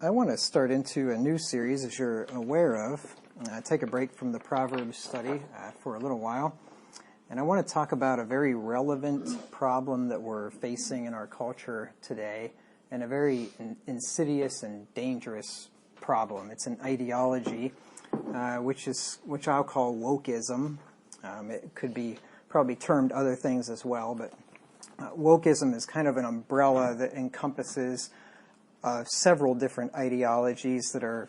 I want to start into a new series, as you're aware of. Take a break from the Proverbs study for a little while. And I want to talk about a very relevant problem that we're facing in our culture today, and a very insidious and dangerous problem. It's an ideology, which I'll call Wokism. It could be probably termed other things as well, but Wokism is kind of an umbrella that encompasses several different ideologies that are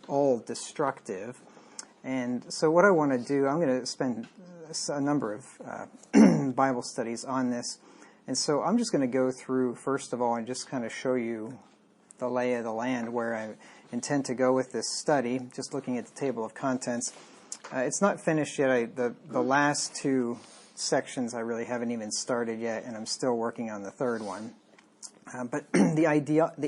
all destructive. And so what I want to do, I'm going to spend a number of Bible studies on this. And so I'm just going to go through, first of all, and just kind of show you the lay of the land where I intend to go with this study, just looking at the table of contents. It's not finished yet. The last two sections I really haven't even started yet, and I'm still working on the third one. But the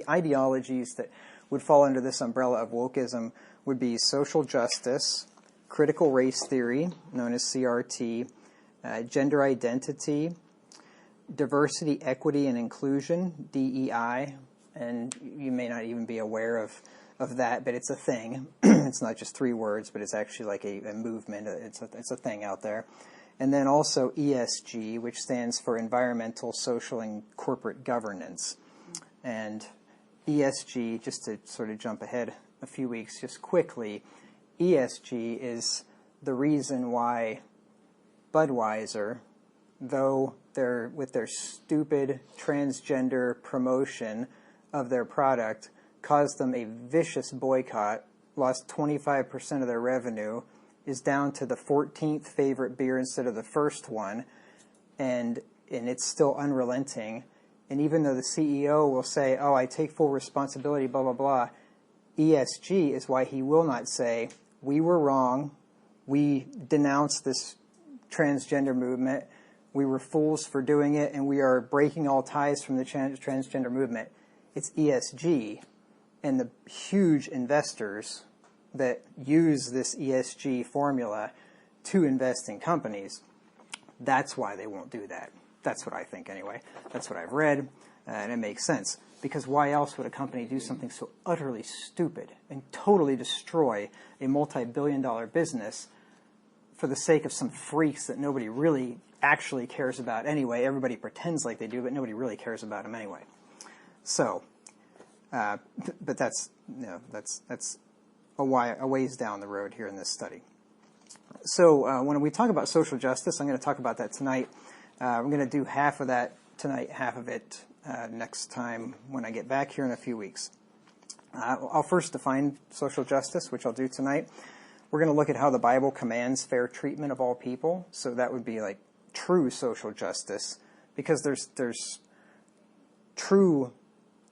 ideologies that would fall under this umbrella of wokeism would be social justice, critical race theory, known as CRT, gender identity, diversity, equity, and inclusion, DEI, and you may not even be aware of that, but it's a thing. It's not just three words, but it's actually like a movement. It's a thing out there. And then also ESG, which stands for Environmental, Social, and Corporate Governance. And ESG, just to sort of jump ahead a few weeks just quickly, ESG is the reason why Budweiser, though they're with their stupid transgender promotion of their product, caused them a vicious boycott, lost 25% of their revenue, is down to the 14th favorite beer instead of the first one, and it's still unrelenting. And even though the CEO will say, oh, I take full responsibility, blah, blah, blah, ESG is why he will not say, we were wrong, we denounced this transgender movement, we were fools for doing it, and we are breaking all ties from the transgender movement. It's ESG and the huge investors that use this ESG formula to invest in companies. That's why they won't do that. That's what I think anyway. That's what I've read, and it makes sense. Because why else would a company do something so utterly stupid and totally destroy a multi-billion-dollar business for the sake of some freaks that nobody really actually cares about anyway? Everybody pretends like they do, but nobody really cares about them anyway. So, but that's a ways down the road here in this study. So when we talk about social justice, I'm going to talk about that tonight. I'm going to do half of that tonight, half of it next time when I get back here in a few weeks. I'll first define social justice, which I'll do tonight. We're going to look at how the Bible commands fair treatment of all people. So that would be like true social justice, because there's true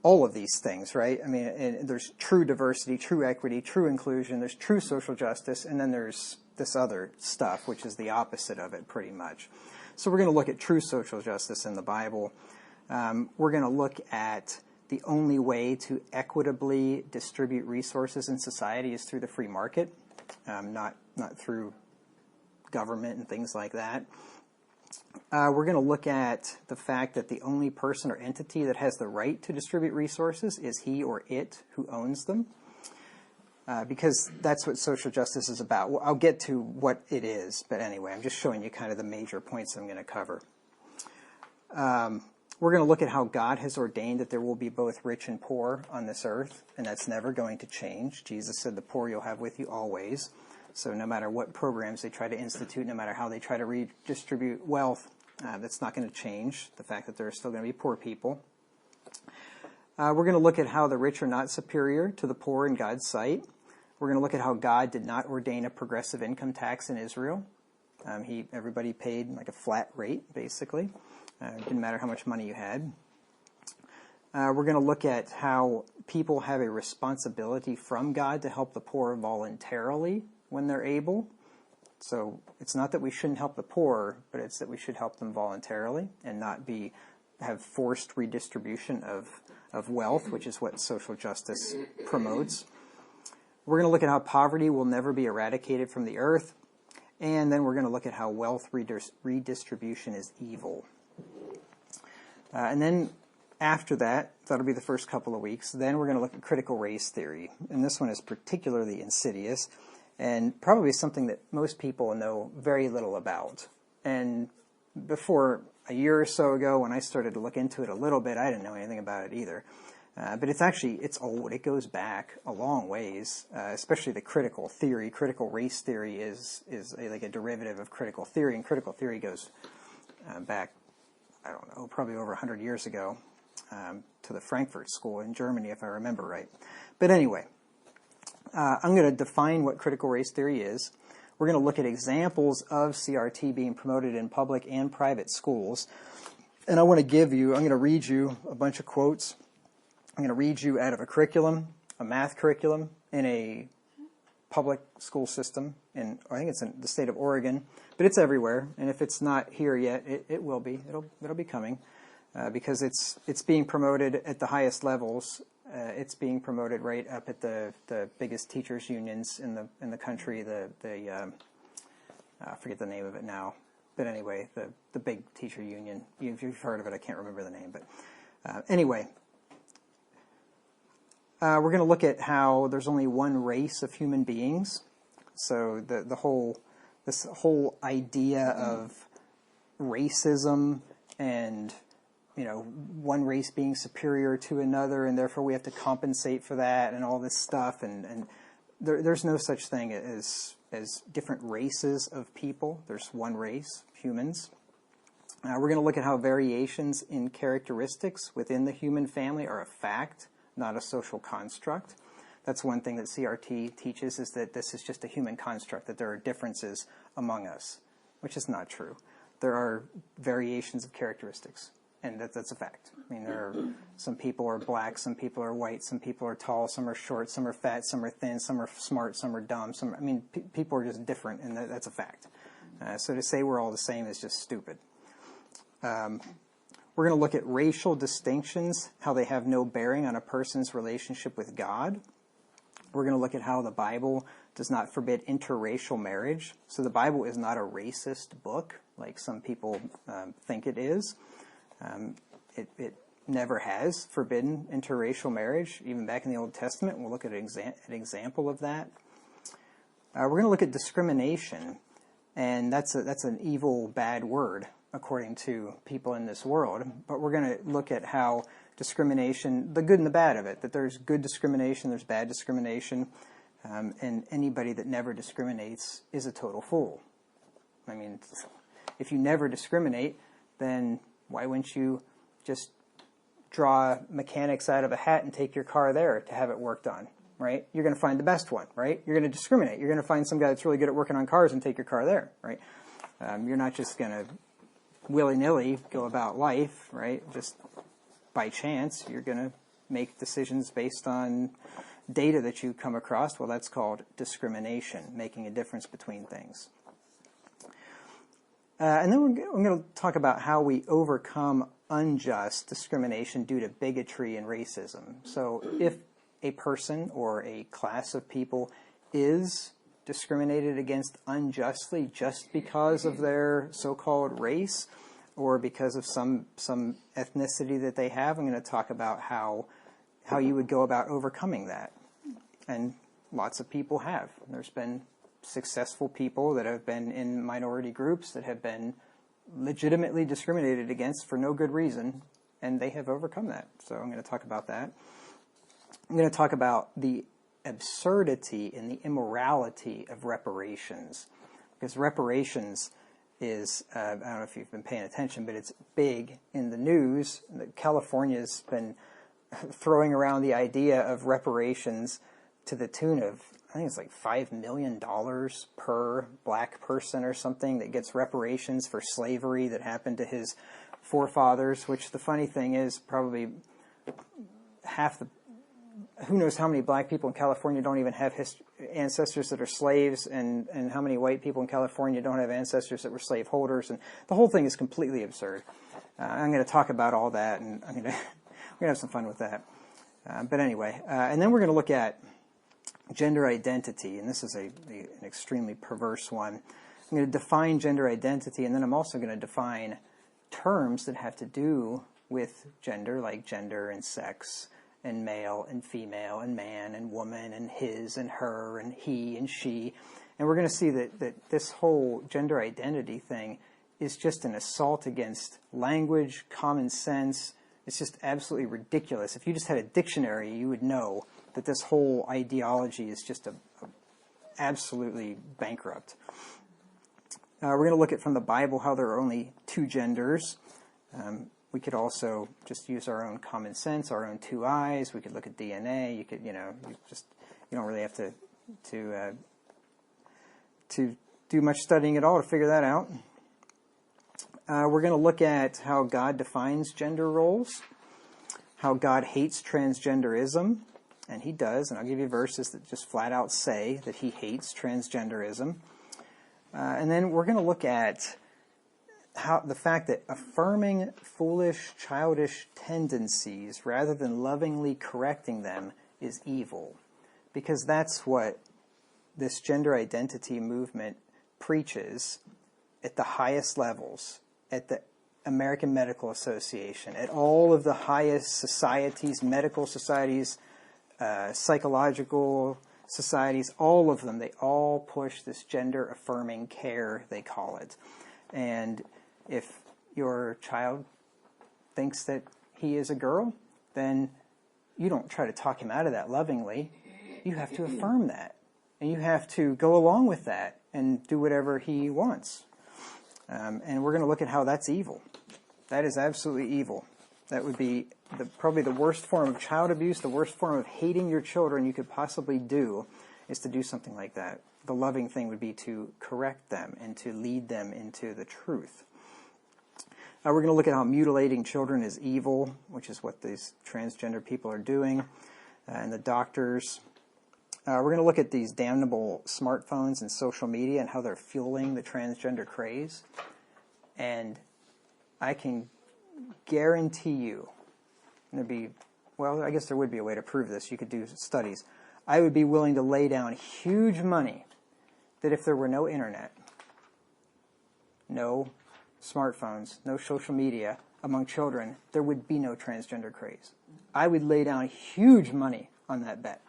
all of these things, right? I mean, there's true diversity, true equity, true inclusion, there's true social justice, and then there's this other stuff, which is the opposite of it, pretty much. So we're going to look at true social justice in the Bible. We're going to look at the only way to equitably distribute resources in society is through the free market, not through government and things like that. We're going to look at the fact that the only person or entity that has the right to distribute resources is he or it who owns them, because that's what social justice is about. Well, I'll get to what it is, but anyway, I'm just showing you kind of the major points I'm going to cover. We're going to look at how God has ordained that there will be both rich and poor on this earth, and that's never going to change. Jesus said, the poor you'll have with you always. So no matter what programs they try to institute, no matter how they try to redistribute wealth, that's not going to change the fact that there are still going to be poor people. We're going to look at how the rich are not superior to the poor in God's sight. We're going to look at how God did not ordain a progressive income tax in Israel. Everybody paid like a flat rate, basically. It didn't matter how much money you had. We're going to look at how people have a responsibility from God to help the poor voluntarily when they're able. So it's not that we shouldn't help the poor, but it's that we should help them voluntarily and not have forced redistribution of wealth, which is what social justice promotes. We're going to look at how poverty will never be eradicated from the earth. And then we're going to look at how wealth redistribution is evil. And then After that, that'll be the first couple of weeks. Then we're going to look at critical race theory. And this one is particularly insidious and probably something that most people know very little about. And before a year or so ago, when I started to look into it a little bit, I didn't know anything about it either. But it's old. It goes back a long ways, especially the critical theory. Critical race theory is like a derivative of critical theory, and critical theory goes back, I don't know, probably over 100 years ago, to the Frankfurt School in Germany, if I remember right. But anyway, I'm going to define what critical race theory is. We're going to look at examples of CRT being promoted in public and private schools. And I'm going to read you a bunch of quotes. I'm going to read you out of a curriculum, a math curriculum in a public school system, and I think it's in the state of Oregon, but it's everywhere. And if it's not here yet, it will be. It'll be coming because it's being promoted at the highest levels. It's being promoted right up at the biggest teachers unions in the country. I forget the name of it now, but anyway, the big teacher union. If you've heard of it, I can't remember the name, but anyway. We're going to look at how there's only one race of human beings. So this whole idea of racism and, one race being superior to another, and therefore we have to compensate for that and all this stuff. And there's no such thing as different races of people. There's one race, humans. We're going to look at how variations in characteristics within the human family are a fact, not a social construct. That's one thing that CRT teaches, is that this is just a human construct, that there are differences among us, which is not true. There are variations of characteristics, and that's a fact. I mean, some people are black, some people are white, some people are tall, some are short, some are fat, some are thin, some are smart, some are dumb. People are just different, and that's a fact. So to say we're all the same is just stupid. We're going to look at racial distinctions, how they have no bearing on a person's relationship with God. We're going to look at how the Bible does not forbid interracial marriage. So the Bible is not a racist book, like some people think it is. It never has forbidden interracial marriage, even back in the Old Testament. We'll look at an example of that. We're going to look at discrimination, and that's an evil, bad word, according to people in this world. But we're going to look at how discrimination, the good and the bad of it, that there's good discrimination, there's bad discrimination, and anybody that never discriminates is a total fool. I mean, if you never discriminate, then why wouldn't you just draw mechanics out of a hat and take your car there to have it worked on, right? You're going to find the best one, right? You're going to discriminate. You're going to find some guy that's really good at working on cars and take your car there, right? You're not just going to willy-nilly go about life, right? Just by chance. You're going to make decisions based on data that you come across. Well, that's called discrimination, making a difference between things. And then we're going to talk about how we overcome unjust discrimination due to bigotry and racism. So if a person or a class of people is discriminated against unjustly just because of their so-called race or because of some ethnicity that they have, I'm going to talk about how you would go about overcoming that. And lots of people have. There's been successful people that have been in minority groups that have been legitimately discriminated against for no good reason, and they have overcome that. So I'm going to talk about that. I'm going to talk about the absurdity and the immorality of reparations, because reparations is, I don't know if you've been paying attention, but it's big in the news. California's been throwing around the idea of reparations to the tune of, I think it's like $5 million per black person or something that gets reparations for slavery that happened to his forefathers, which the funny thing is probably who knows how many black people in California don't even have ancestors that are slaves, and how many white people in California don't have ancestors that were slaveholders, and the whole thing is completely absurd. I'm going to talk about all that, and we're going to have some fun with that. But anyway, and then we're going to look at gender identity, and this is an extremely perverse one. I'm going to define gender identity, and then I'm also going to define terms that have to do with gender, like gender and sex, and male and female, and man and woman, and his and her, and he and she. And we're going to see that this whole gender identity thing is just an assault against language, common sense. It's just absolutely ridiculous. If you just had a dictionary, you would know that this whole ideology is just absolutely bankrupt. We're going to look at from the Bible how there are only two genders. We could also just use our own common sense, our own two eyes. We could look at DNA. You could, you don't really have to do much studying at all to figure that out. We're going to look at how God defines gender roles, how God hates transgenderism, and he does, and I'll give you verses that just flat out say that he hates transgenderism. And then we're going to look at how the fact that affirming foolish, childish tendencies rather than lovingly correcting them is evil, because that's what this gender identity movement preaches at the highest levels, at the American Medical Association, at all of the highest societies, medical societies, psychological societies, all of them, they all push this gender-affirming care, they call it. And if your child thinks that he is a girl, then you don't try to talk him out of that lovingly. You have to affirm that. And you have to go along with that and do whatever he wants. And we're going to look at how that's evil. That is absolutely evil. That would be probably the worst form of child abuse, the worst form of hating your children you could possibly do, is to do something like that. The loving thing would be to correct them and to lead them into the truth. We're going to look at how mutilating children is evil, which is what these transgender people are doing, and the doctors. We're going to look at these damnable smartphones and social media and how they're fueling the transgender craze. And I can guarantee you, I guess there would be a way to prove this. You could do studies. I would be willing to lay down huge money that if there were no internet, no smartphones, no social media among children, there would be no transgender craze. I would lay down huge money on that bet.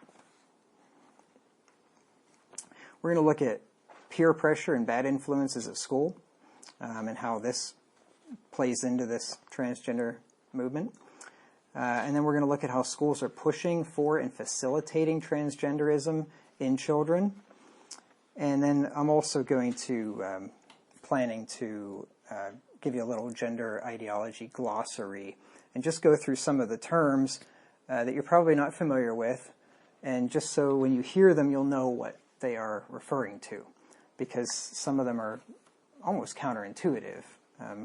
We're going to look at peer pressure and bad influences at school, and how this plays into this transgender movement. And then we're going to look at how schools are pushing for and facilitating transgenderism in children. And then I'm also going to, planning to give you a little gender ideology glossary and just go through some of the terms that you're probably not familiar with, and just so when you hear them you'll know what they are referring to, because some of them are almost counterintuitive.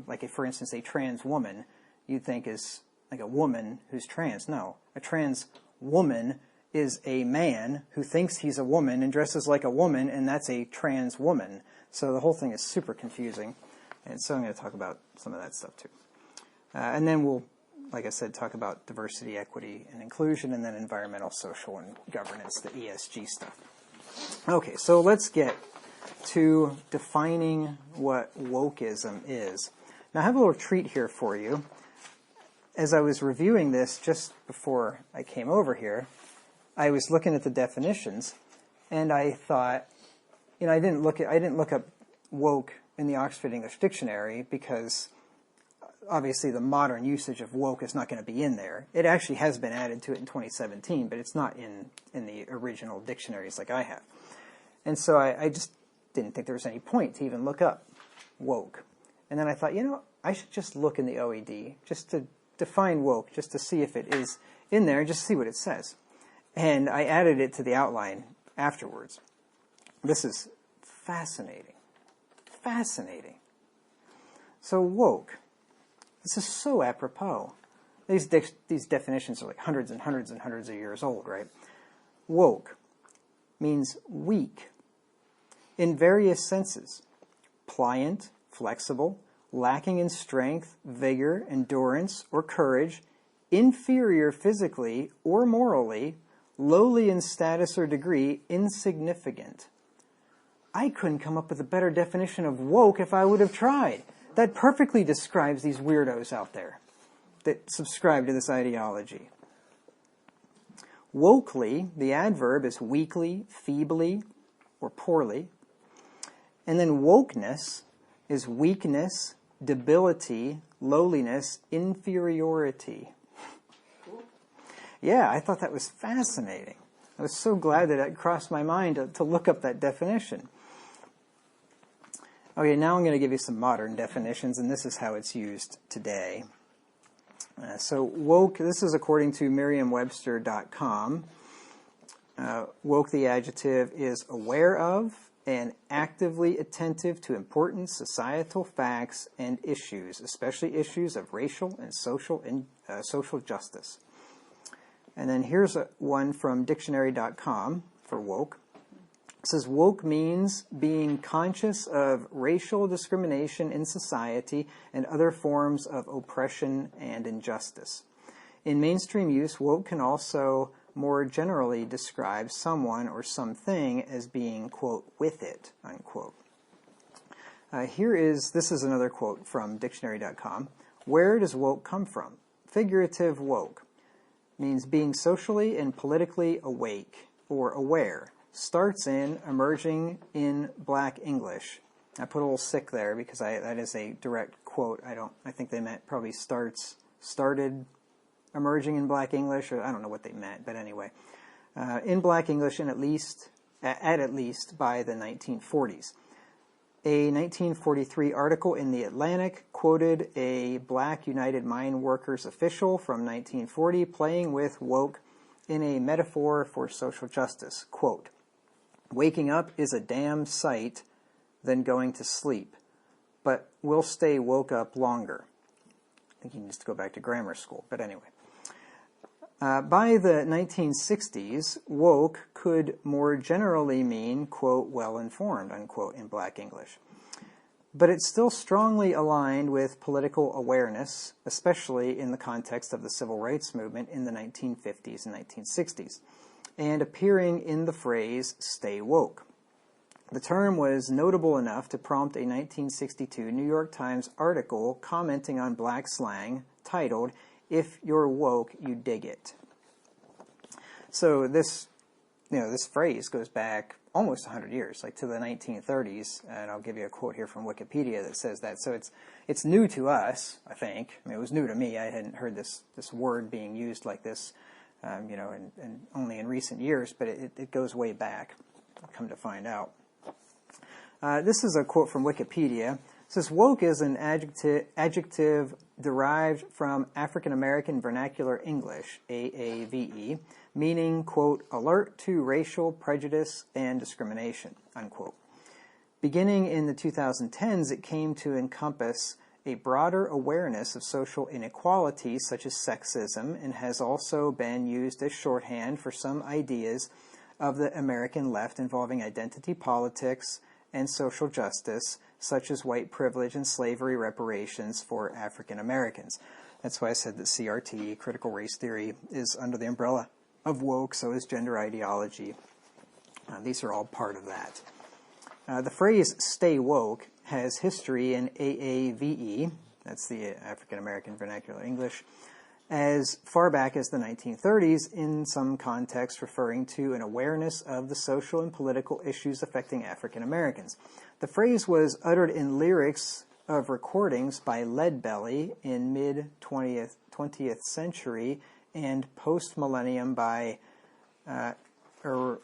Like, if, for instance, a trans woman you'd think is like a woman who's trans. No, a trans woman is a man who thinks he's a woman and dresses like a woman, and that's a trans woman. So the whole thing is super confusing, and so I'm going to talk about some of that stuff too. And then we'll, like I said, talk about diversity, equity, and inclusion, and then environmental, social, and governance, the ESG stuff. Okay, so let's get to defining what Wokism is. Now, I have a little treat here for you. As I was reviewing this just before I came over here, I was looking at the definitions, and I thought, I didn't look up woke in the Oxford English Dictionary, because obviously the modern usage of woke is not going to be in there. It actually has been added to it in 2017, but it's not in the original dictionaries like I have. And so I just didn't think there was any point to even look up woke. And then I thought, I should just look in the OED just to define woke, just to see if it is in there, just to see what it says. And I added it to the outline afterwards. This is fascinating. Fascinating. So woke. This is so apropos. These definitions are like hundreds and hundreds and hundreds of years old, right? Woke means weak in various senses. Pliant, flexible, lacking in strength, vigor, endurance, or courage, inferior physically or morally, lowly in status or degree, insignificant. I couldn't come up with a better definition of woke if I would have tried. That perfectly describes these weirdos out there. that subscribe to this ideology. Wokely, the adverb, is weakly, feebly, or poorly. And then wokeness is weakness, debility, lowliness, inferiority. Yeah, I thought that was fascinating. I was so glad that it crossed my mind to look up that definition. Okay, now I'm going to give you some modern definitions, and this is how it's used today. So woke, this is according to Merriam-Webster.com. Woke, the adjective, is aware of and actively attentive to important societal facts and issues, especially issues of racial and social justice. And then here's one from dictionary.com for woke. It says, woke means being conscious of racial discrimination in society and other forms of oppression and injustice. In mainstream use, woke can also more generally describe someone or something as being, quote, with it, unquote. This is another quote from dictionary.com. Where does woke come from? Figurative woke means being socially and politically awake or aware. Starts in, emerging in Black English. I put a little sick there because that is a direct quote. I think they meant probably started emerging in Black English, or I don't know what they meant, but anyway. In Black English, and at least by the 1940s. A 1943 article in The Atlantic quoted a Black United Mine Workers official from 1940 playing with woke in a metaphor for social justice. Quote, waking up is a damn sight than going to sleep, but we'll stay woke up longer. I think he needs to go back to grammar school, but anyway. By the 1960s, woke could more generally mean, quote, well-informed, unquote, in Black English. But it's still strongly aligned with political awareness, especially in the context of the civil rights movement in the 1950s and 1960s, and appearing in the phrase, stay woke. The term was notable enough to prompt a 1962 New York Times article commenting on Black slang titled, If You're Woke, You Dig It. So this phrase goes back almost 100 years, like to the 1930s, and I'll give you a quote here from Wikipedia that says that. So it's new to us, I think. I mean, it was new to me. I hadn't heard this word being used like this, and only in recent years, but it goes way back, I've come to find out. This is a quote from Wikipedia. It says, woke is an adjective derived from African American Vernacular English, AAVE, meaning, quote, alert to racial prejudice and discrimination, unquote. Beginning in the 2010s, it came to encompass a broader awareness of social inequality, such as sexism, and has also been used as shorthand for some ideas of the American left involving identity politics and social justice, such as white privilege and slavery reparations for African Americans. That's why I said that CRT, critical race theory, is under the umbrella of woke, so is gender ideology. These are all part of that. The phrase stay woke has history in AAVE, that's the African American Vernacular English, as far back as the 1930s, in some context referring to an awareness of the social and political issues affecting African Americans. The phrase was uttered in lyrics of recordings by Leadbelly in mid-20th century and post-millennium by Erykah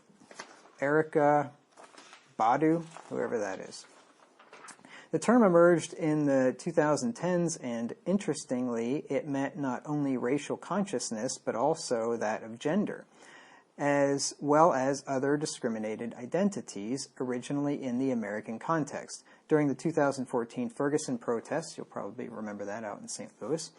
Badu, whoever that is. The term emerged in the 2010s, and interestingly, it meant not only racial consciousness, but also that of gender, as well as other discriminated identities originally in the American context. During the 2014 Ferguson protests, you'll probably remember that out in St. Louis,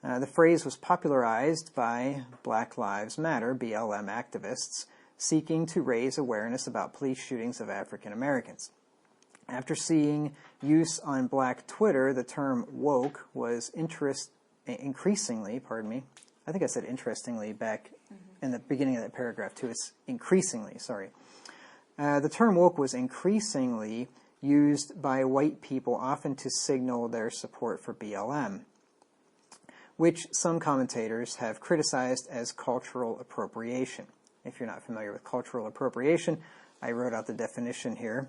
the phrase was popularized by Black Lives Matter, BLM activists, seeking to raise awareness about police shootings of African Americans. After seeing use on Black Twitter, the term woke was increasingly, I think I said interestingly back in the beginning of that paragraph too. It's increasingly, sorry. The term woke was increasingly used by white people, often to signal their support for BLM. which some commentators have criticized as cultural appropriation. If you're not familiar with cultural appropriation, I wrote out the definition here.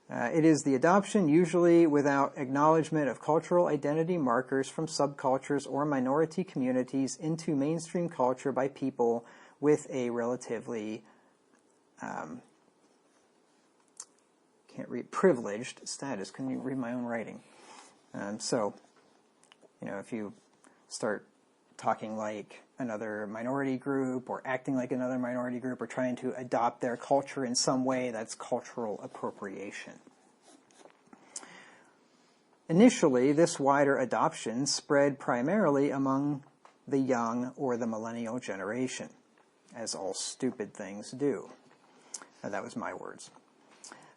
It is the adoption, usually without acknowledgement, of cultural identity markers from subcultures or minority communities into mainstream culture by people with a relatively privileged status. Couldn't even read my own writing. So, if you start talking like another minority group or acting like another minority group or trying to adopt their culture in some way, that's cultural appropriation. Initially, this wider adoption spread primarily among the young or the millennial generation, as all stupid things do. That was my words.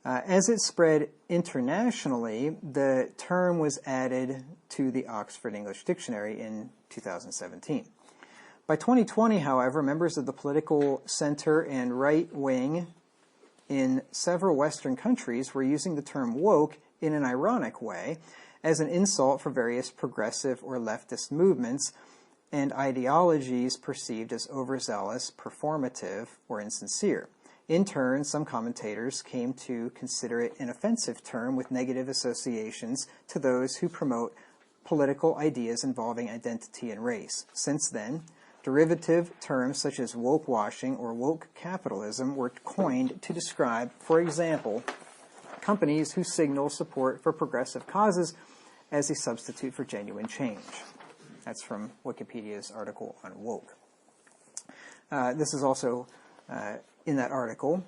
As it spread internationally, the term was added to the Oxford English Dictionary in 2017. By 2020, however, members of the political center and right wing in several Western countries were using the term woke in an ironic way as an insult for various progressive or leftist movements and ideologies perceived as overzealous, performative, or insincere. In turn, some commentators came to consider it an offensive term with negative associations to those who promote political ideas involving identity and race. Since then, derivative terms such as woke washing or woke capitalism were coined to describe, for example, companies who signal support for progressive causes as a substitute for genuine change. That's from Wikipedia's article on woke. This is also in that article,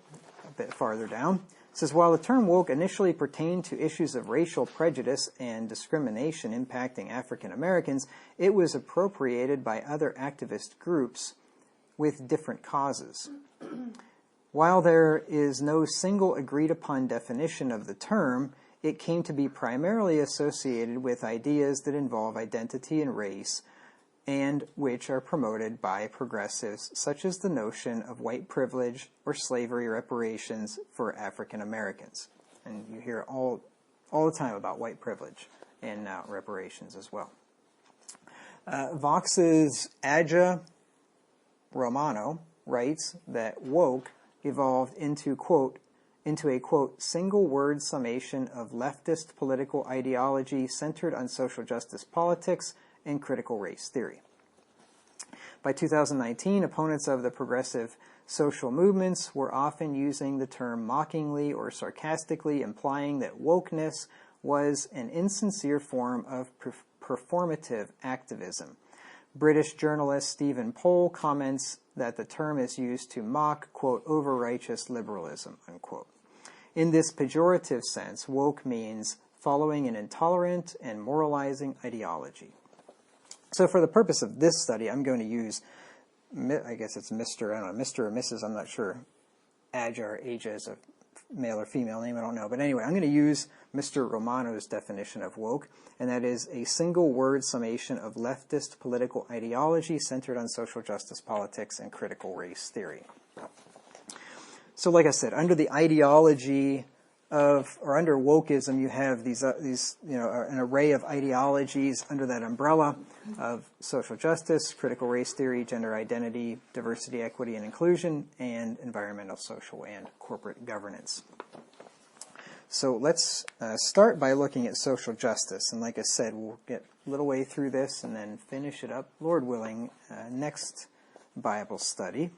a bit farther down. It says, while the term woke initially pertained to issues of racial prejudice and discrimination impacting African Americans, it was appropriated by other activist groups with different causes. While there is no single agreed-upon definition of the term, it came to be primarily associated with ideas that involve identity and race, and which are promoted by progressives, such as the notion of white privilege or slavery reparations for African Americans. And you hear all the time about white privilege and now reparations as well. Vox's Aja Romano writes that woke evolved into a, quote, single-word summation of leftist political ideology centered on social justice politics and critical race theory. By 2019, opponents of the progressive social movements were often using the term mockingly or sarcastically, implying that wokeness was an insincere form of performative activism. British journalist Stephen Poll comments that the term is used to mock, quote, over-righteous liberalism, unquote. In this pejorative sense, woke means following an intolerant and moralizing ideology. So for the purpose of this study, I'm going to use, I guess it's Mr. or Mrs., I'm not sure. Aja or Aja is a male or female name, I don't know. But anyway, I'm going to use Mr. Romano's definition of woke, and that is a single-word summation of leftist political ideology centered on social justice politics and critical race theory. So like I said, under the ideology of, or under wokeism, you have these an array of ideologies under that umbrella of social justice, critical race theory, gender identity, diversity, equity, and inclusion, and environmental, social, and corporate governance. So let's start by looking at social justice. And like I said, we'll get a little way through this and then finish it up, Lord willing, next Bible study.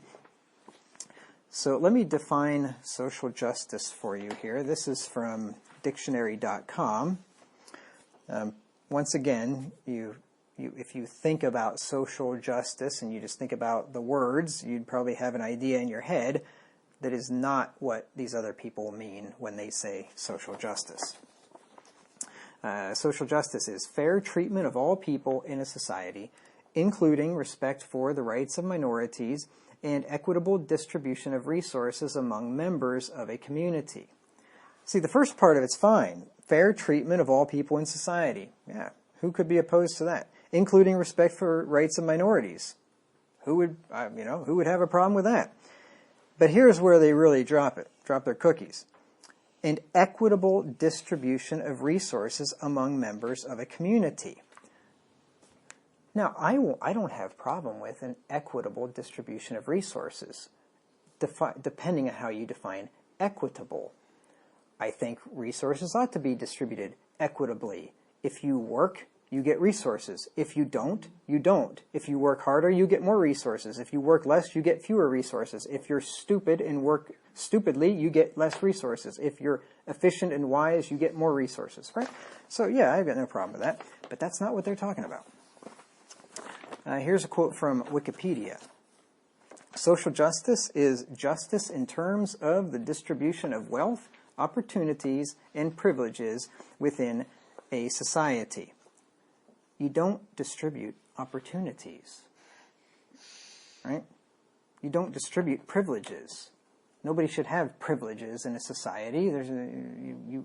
So let me define social justice for you here. This is from dictionary.com. Once again, if you think about social justice and you just think about the words, you'd probably have an idea in your head that is not what these other people mean when they say social justice. Social justice is fair treatment of all people in a society, including respect for the rights of minorities and equitable distribution of resources among members of a community. See, the first part of it's fine. Fair treatment of all people in society. Yeah, who could be opposed to that? Including respect for rights of minorities. Who would have a problem with that? But here's where they really drop their cookies. And equitable distribution of resources among members of a community. Now, I don't have problem with an equitable distribution of resources, depending on how you define equitable. I think resources ought to be distributed equitably. If you work, you get resources. If you don't, you don't. If you work harder, you get more resources. If you work less, you get fewer resources. If you're stupid and work stupidly, you get less resources. If you're efficient and wise, you get more resources, right? So yeah, I've got no problem with that, but that's not what they're talking about. Here's a quote from Wikipedia. Social justice is justice in terms of the distribution of wealth, opportunities, and privileges within a society. You don't distribute opportunities, right? You don't distribute privileges. Nobody should have privileges in a society.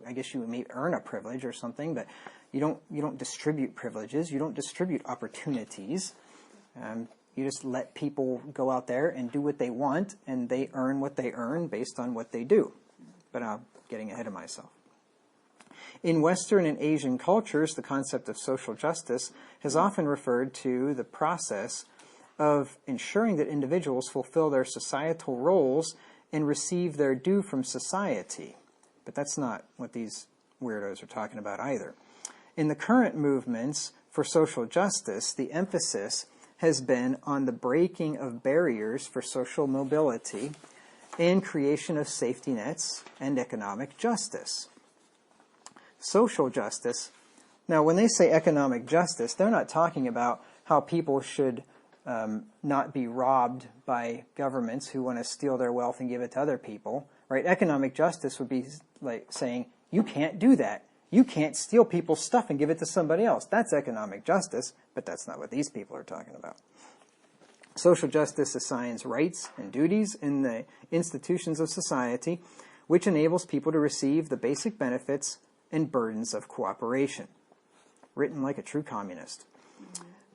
I guess you may earn a privilege or something, but you don't distribute privileges. You don't distribute opportunities. You just let people go out there and do what they want, and they earn what they earn based on what they do. But I'm getting ahead of myself. In Western and Asian cultures, the concept of social justice has often referred to the process of ensuring that individuals fulfill their societal roles and receive their due from society. But that's not what these weirdos are talking about either. In the current movements for social justice, the emphasis has been on the breaking of barriers for social mobility and creation of safety nets and economic justice. Social justice, now when they say economic justice, they're not talking about how people should not be robbed by governments who want to steal their wealth and give it to other people, right? Economic justice would be like saying, you can't do that. You can't steal people's stuff and give it to somebody else. That's economic justice, but that's not what these people are talking about. Social justice assigns rights and duties in the institutions of society, which enables people to receive the basic benefits and burdens of cooperation. Written like a true communist.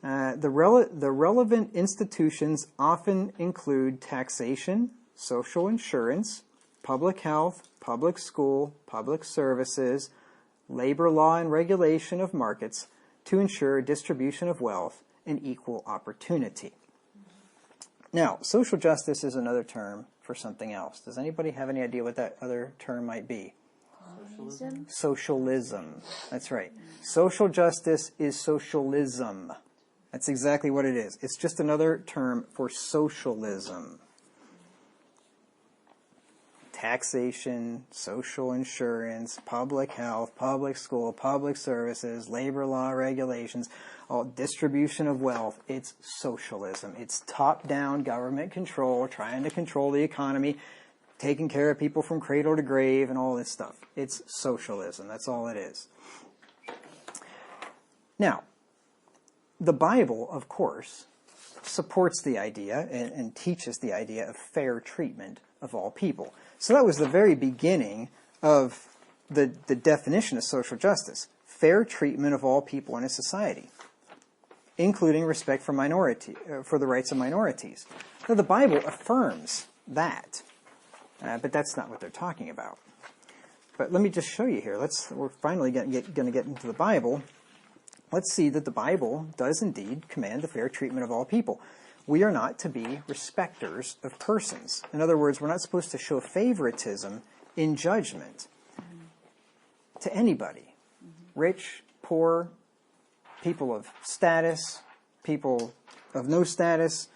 The relevant institutions often include taxation, social insurance, public health, public school, public services, labor law and regulation of markets to ensure distribution of wealth and equal opportunity. Now, social justice is another term for something else. Does anybody have any idea what that other term might be? Socialism? Socialism. That's right. Social justice is socialism. That's exactly what it is. It's just another term for socialism. Taxation, social insurance, public health, public school, public services, labor law regulations, all distribution of wealth. It's socialism. It's top-down government control, trying to control the economy, taking care of people from cradle to grave and all this stuff. It's socialism. That's all it is. Now, the Bible, of course, supports the idea and teaches the idea of fair treatment of all people. So that was the very beginning of the definition of social justice. Fair treatment of all people in a society, including respect for the rights of minorities. Now, the Bible affirms that, but that's not what they're talking about. But let me just show you here. We're finally going to get into the Bible. Let's see that the Bible does indeed command the fair treatment of all people. We are not to be respecters of persons. In other words, we're not supposed to show favoritism in judgment to anybody. Rich, poor, people of status, people of no status,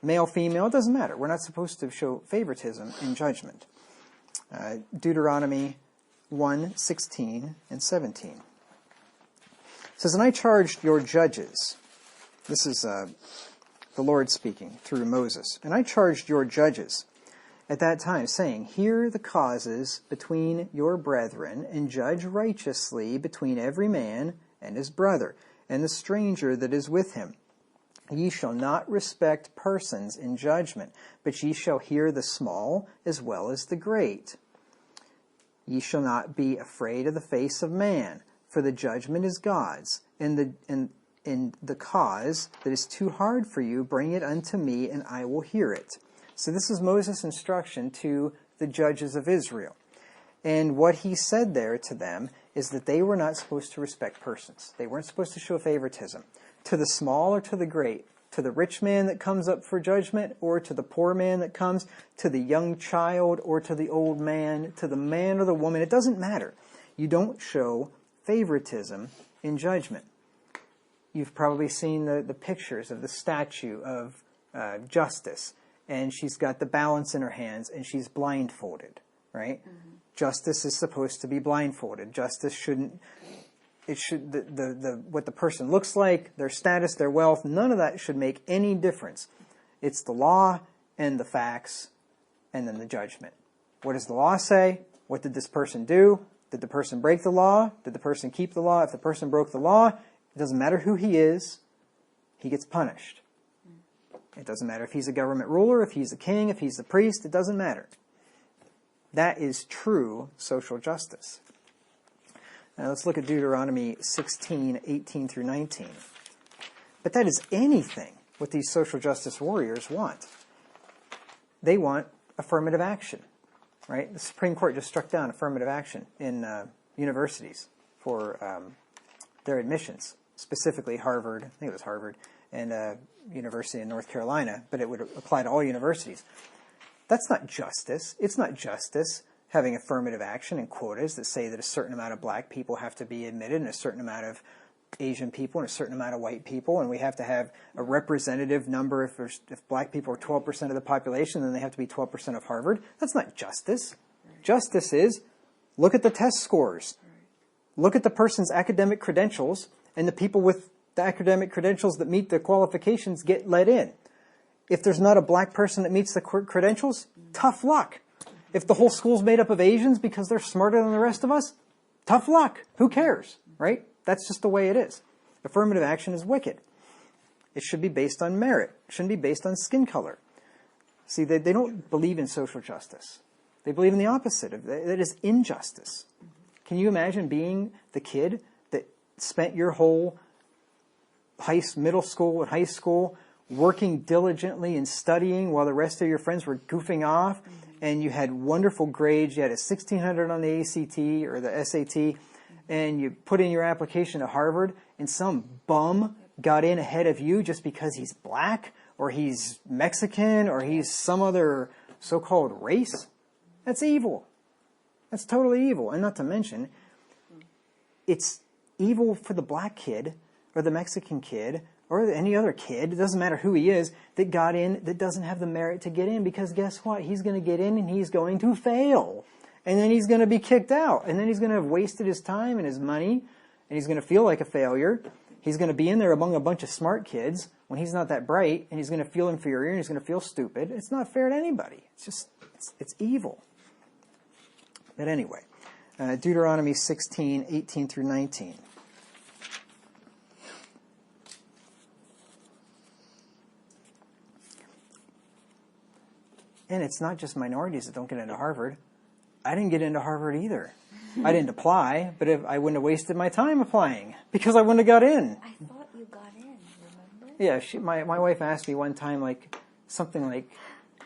male, female, it doesn't matter. We're not supposed to show favoritism in judgment. Deuteronomy 1:16 and 17. It says, "And I charged your judges." This is the Lord speaking through Moses. "And I charged your judges at that time, saying, Hear the causes between your brethren, and judge righteously between every man and his brother, and the stranger that is with him. Ye shall not respect persons in judgment, but ye shall hear the small as well as the great. Ye shall not be afraid of the face of man, for the judgment is God's, and the cause that is too hard for you, bring it unto me, and I will hear it." So this is Moses' instruction to the judges of Israel. And what he said there to them is that they were not supposed to respect persons. They weren't supposed to show favoritism. to the small or to the great, to the rich man that comes up for judgment or to the poor man that comes, to the young child or to the old man, to the man or the woman. It doesn't matter. You don't show favoritism in judgment. You've probably seen the pictures of the statue of Justice, and she's got the balance in her hands, and she's blindfolded, right? Mm-hmm. Justice is supposed to be blindfolded. Justice shouldn't... It should what the person looks like, their status, their wealth, none of that should make any difference. It's the law and the facts and then the judgment. What does the law say? What did this person do? Did the person break the law? Did the person keep the law? If the person broke the law, it doesn't matter who he is, he gets punished. It doesn't matter if he's a government ruler, if he's a king, if he's the priest, it doesn't matter. That is true social justice. Now let's look at Deuteronomy 16, 18 through 19. But that is anything what these social justice warriors want. They want affirmative action, right? The Supreme Court just struck down affirmative action in universities for their admissions, specifically Harvard, I think it was Harvard, and University in North Carolina, but it would apply to all universities. That's not justice. It's not justice having affirmative action and quotas that say that a certain amount of black people have to be admitted and a certain amount of Asian people and a certain amount of white people, and we have to have a representative number. If black people are 12% of the population, then they have to be 12% of Harvard. That's not justice. Justice is, look at the test scores. Look at the person's academic credentials, and the people with the academic credentials that meet the qualifications get let in. If there's not a black person that meets the credentials, tough luck. If the whole school's made up of Asians because they're smarter than the rest of us, tough luck. Who cares, right? That's just the way it is. Affirmative action is wicked. It should be based on merit. It shouldn't be based on skin color. See, they don't believe in social justice. They believe in the opposite. That is injustice. Can you imagine being the kid that spent your whole middle school and high school working diligently and studying while the rest of your friends were goofing off, and you had wonderful grades, you had a 1600 on the ACT or the SAT, and you put in your application to Harvard, and some bum got in ahead of you just because he's black, or he's Mexican, or he's some other so-called race? That's evil. That's totally evil. And not to mention, it's evil for the black kid, or the Mexican kid, or any other kid, it doesn't matter who he is, that got in, that doesn't have the merit to get in, because guess what? He's going to get in and he's going to fail. And then he's going to be kicked out. And then he's going to have wasted his time and his money, and he's going to feel like a failure. He's going to be in there among a bunch of smart kids when he's not that bright, and he's going to feel inferior, and he's going to feel stupid. It's not fair to anybody. It's just, it's evil. But anyway, Deuteronomy 16, 18 through 19. And it's not just minorities that don't get into Harvard. I didn't get into Harvard either. I didn't apply, but I wouldn't have wasted my time applying because I wouldn't have got in. I thought you got in, remember? Yeah, my wife asked me one time, something like,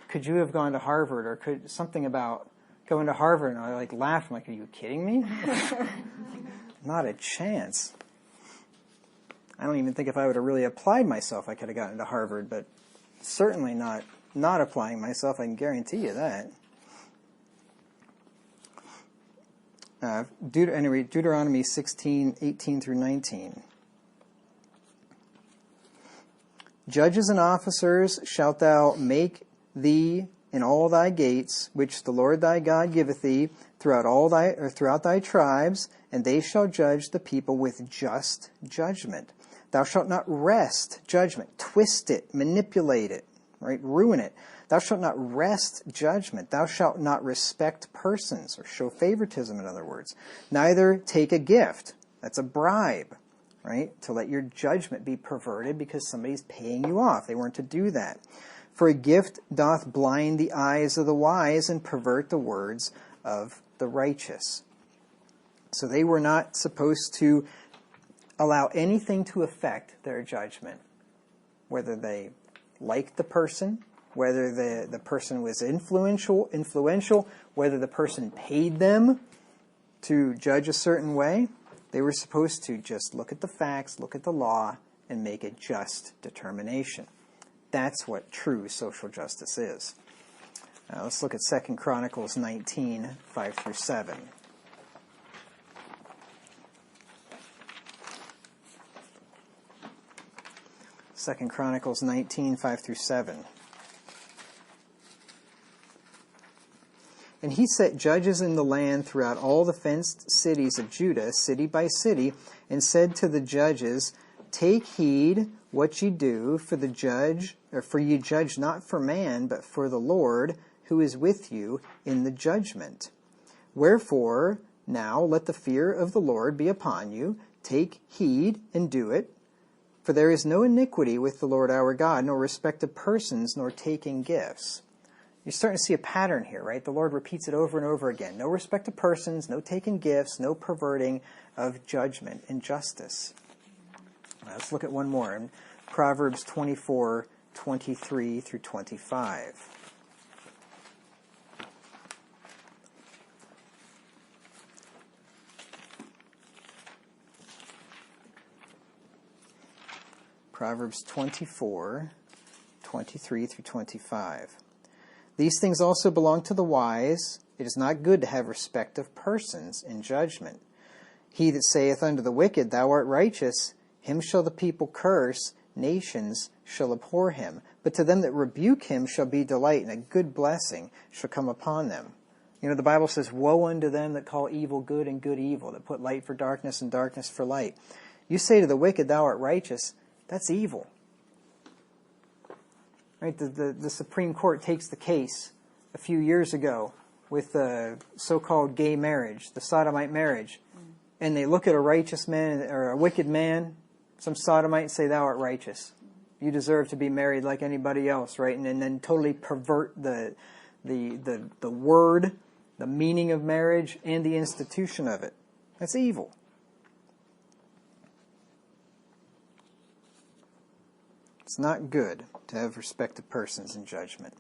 could you have gone to Harvard, or could something about going to Harvard? And I laughed. I'm like, are you kidding me? Not a chance. I don't even think if I would have really applied myself, I could have gotten to Harvard, but certainly not applying myself, I can guarantee you that. Deuteronomy 16, 18 through 19. Judges and officers shalt thou make thee in all thy gates, which the Lord thy God giveth thee, throughout thy tribes, and they shall judge the people with just judgment. Thou shalt not wrest judgment, twist it, manipulate it, right? Ruin it. Thou shalt not wrest judgment. Thou shalt not respect persons, or show favoritism, in other words. Neither take a gift. That's a bribe, right? To let your judgment be perverted because somebody's paying you off. They weren't to do that. For a gift doth blind the eyes of the wise and pervert the words of the righteous. So they were not supposed to allow anything to affect their judgment, whether they liked the person, whether the person was influential, whether the person paid them to judge a certain way. They were supposed to just look at the facts, look at the law, and make a just determination. That's what true social justice is. Let's look at 2 Chronicles 19, 5 through 7. Second Chronicles 19, 5 through 7. And he set judges in the land throughout all the fenced cities of Judah, city by city, and said to the judges, Take heed what ye do, for ye judge not for man, but for the Lord, who is with you in the judgment. Wherefore, now let the fear of the Lord be upon you. Take heed and do it. For there is no iniquity with the Lord our God, nor respect of persons, nor taking gifts. You're starting to see a pattern here, right? The Lord repeats it over and over again. No respect of persons, no taking gifts, no perverting of judgment and justice. Let's look at one more. In Proverbs 24, 23 through 25. Proverbs 24, 23 through 25. These things also belong to the wise. It is not good to have respect of persons in judgment. He that saith unto the wicked, Thou art righteous, him shall the people curse, nations shall abhor him. But to them that rebuke him shall be delight, and a good blessing shall come upon them. You know, the Bible says, Woe unto them that call evil good and good evil, that put light for darkness and darkness for light. You say to the wicked, Thou art righteous, that's evil. Right? The Supreme Court takes the case a few years ago with the so-called gay marriage, the sodomite marriage, and they look at a righteous man or a wicked man, some sodomite, and say, Thou art righteous. You deserve to be married like anybody else, right? And then totally pervert the word, the meaning of marriage, and the institution of it. That's evil. It's not good to have respect of persons in judgment.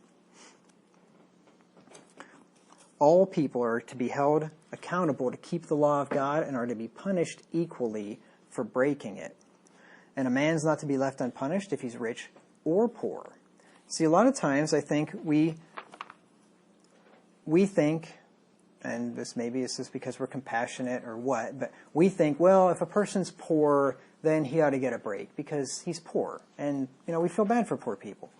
All people are to be held accountable to keep the law of God and are to be punished equally for breaking it. And a man's not to be left unpunished if he's rich or poor. See, a lot of times I think we think, and this maybe is just because we're compassionate or what, but we think, well, if a person's poor, then he ought to get a break because he's poor. And, we feel bad for poor people.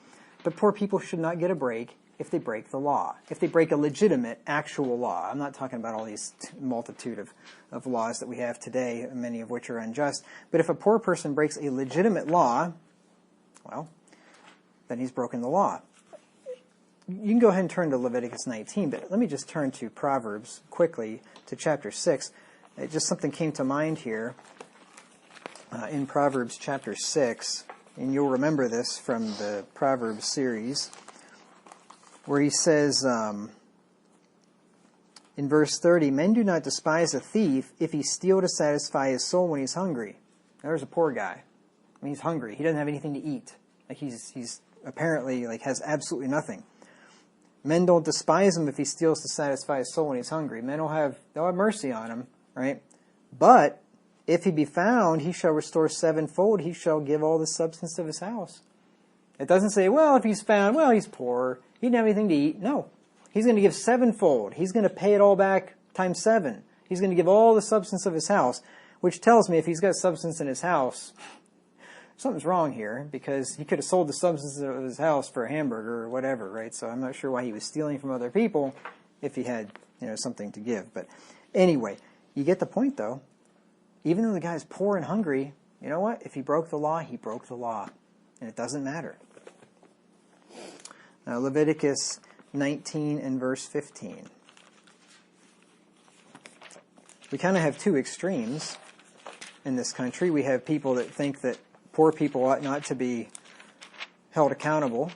But poor people should not get a break if they break the law, if they break a legitimate, actual law. I'm not talking about all these multitude of laws that we have today, many of which are unjust. But if a poor person breaks a legitimate law, well, then he's broken the law. You can go ahead and turn to Leviticus 19, but let me just turn to Proverbs quickly, to chapter 6. Just something came to mind here. In Proverbs chapter 6, and you'll remember this from the Proverbs series, where he says in verse 30, Men do not despise a thief if he steal to satisfy his soul when he's hungry. There's a poor guy. I mean, he's hungry. He doesn't have anything to eat. Like he's apparently has absolutely nothing. Men don't despise him if he steals to satisfy his soul when he's hungry. Men they'll have mercy on him, right? But if he be found, he shall restore sevenfold. He shall give all the substance of his house. It doesn't say, well, if he's found, well, he's poor. He didn't have anything to eat. No. He's going to give sevenfold. He's going to pay it all back times 7. He's going to give all the substance of his house, which tells me if he's got substance in his house, something's wrong here, because he could have sold the substance of his house for a hamburger or whatever, right? So I'm not sure why he was stealing from other people if he had, something to give. But anyway, you get the point, though. Even though the guy's poor and hungry, you know what? If he broke the law, he broke the law. And it doesn't matter. Now, Leviticus 19 and verse 15. We kind of have two extremes in this country. We have people that think that poor people ought not to be held accountable.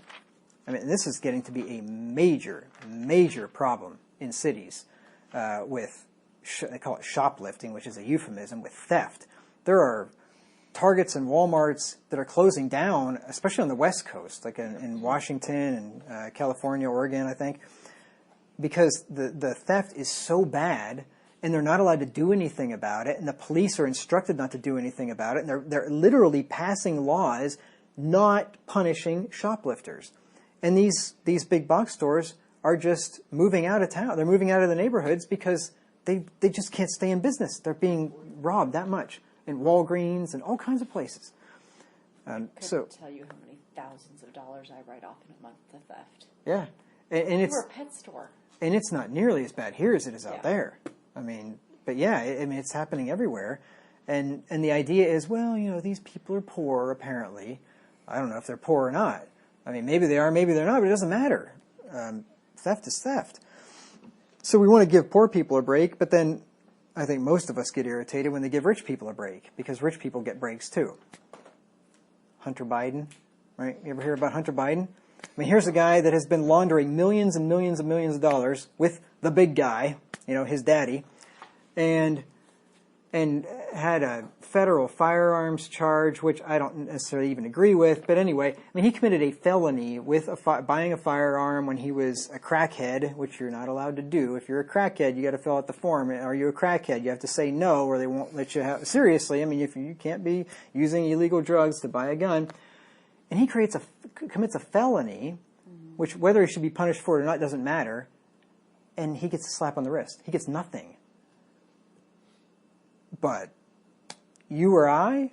I mean, this is getting to be a major, major problem in cities with, they call it shoplifting, which is a euphemism, with theft. There are Targets and Walmarts that are closing down, especially on the West Coast, like in Washington and California, Oregon, I think, because the theft is so bad and they're not allowed to do anything about it, and the police are instructed not to do anything about it, and they're literally passing laws not punishing shoplifters. And these big box stores are just moving out of town. They're moving out of the neighborhoods because they just can't stay in business. They're being robbed that much in Walgreens and all kinds of places. I couldn't tell you how many thousands of dollars I write off in a month to theft. Yeah. And it's, or a pet store. And it's not nearly as bad here as it is out Yeah. there. I mean, but yeah, it's happening everywhere. And the idea is, well, these people are poor, apparently. I don't know if they're poor or not. I mean, maybe they are, maybe they're not, but it doesn't matter. Theft is theft. So we want to give poor people a break, but then I think most of us get irritated when they give rich people a break, because rich people get breaks too. Hunter Biden, right? You ever hear about Hunter Biden? I mean, here's a guy that has been laundering millions and millions and millions of dollars with the big guy, his daddy, and had a federal firearms charge, which I don't necessarily even agree with. But anyway, I mean, he committed a felony with buying a firearm when he was a crackhead, which you're not allowed to do. If you're a crackhead, you got to fill out the form. Are you a crackhead? You have to say no, or they won't let you have. Seriously, I mean, if you can't be using illegal drugs to buy a gun, and he commits a felony, which whether he should be punished for it or not doesn't matter, and he gets a slap on the wrist. He gets nothing. But you or I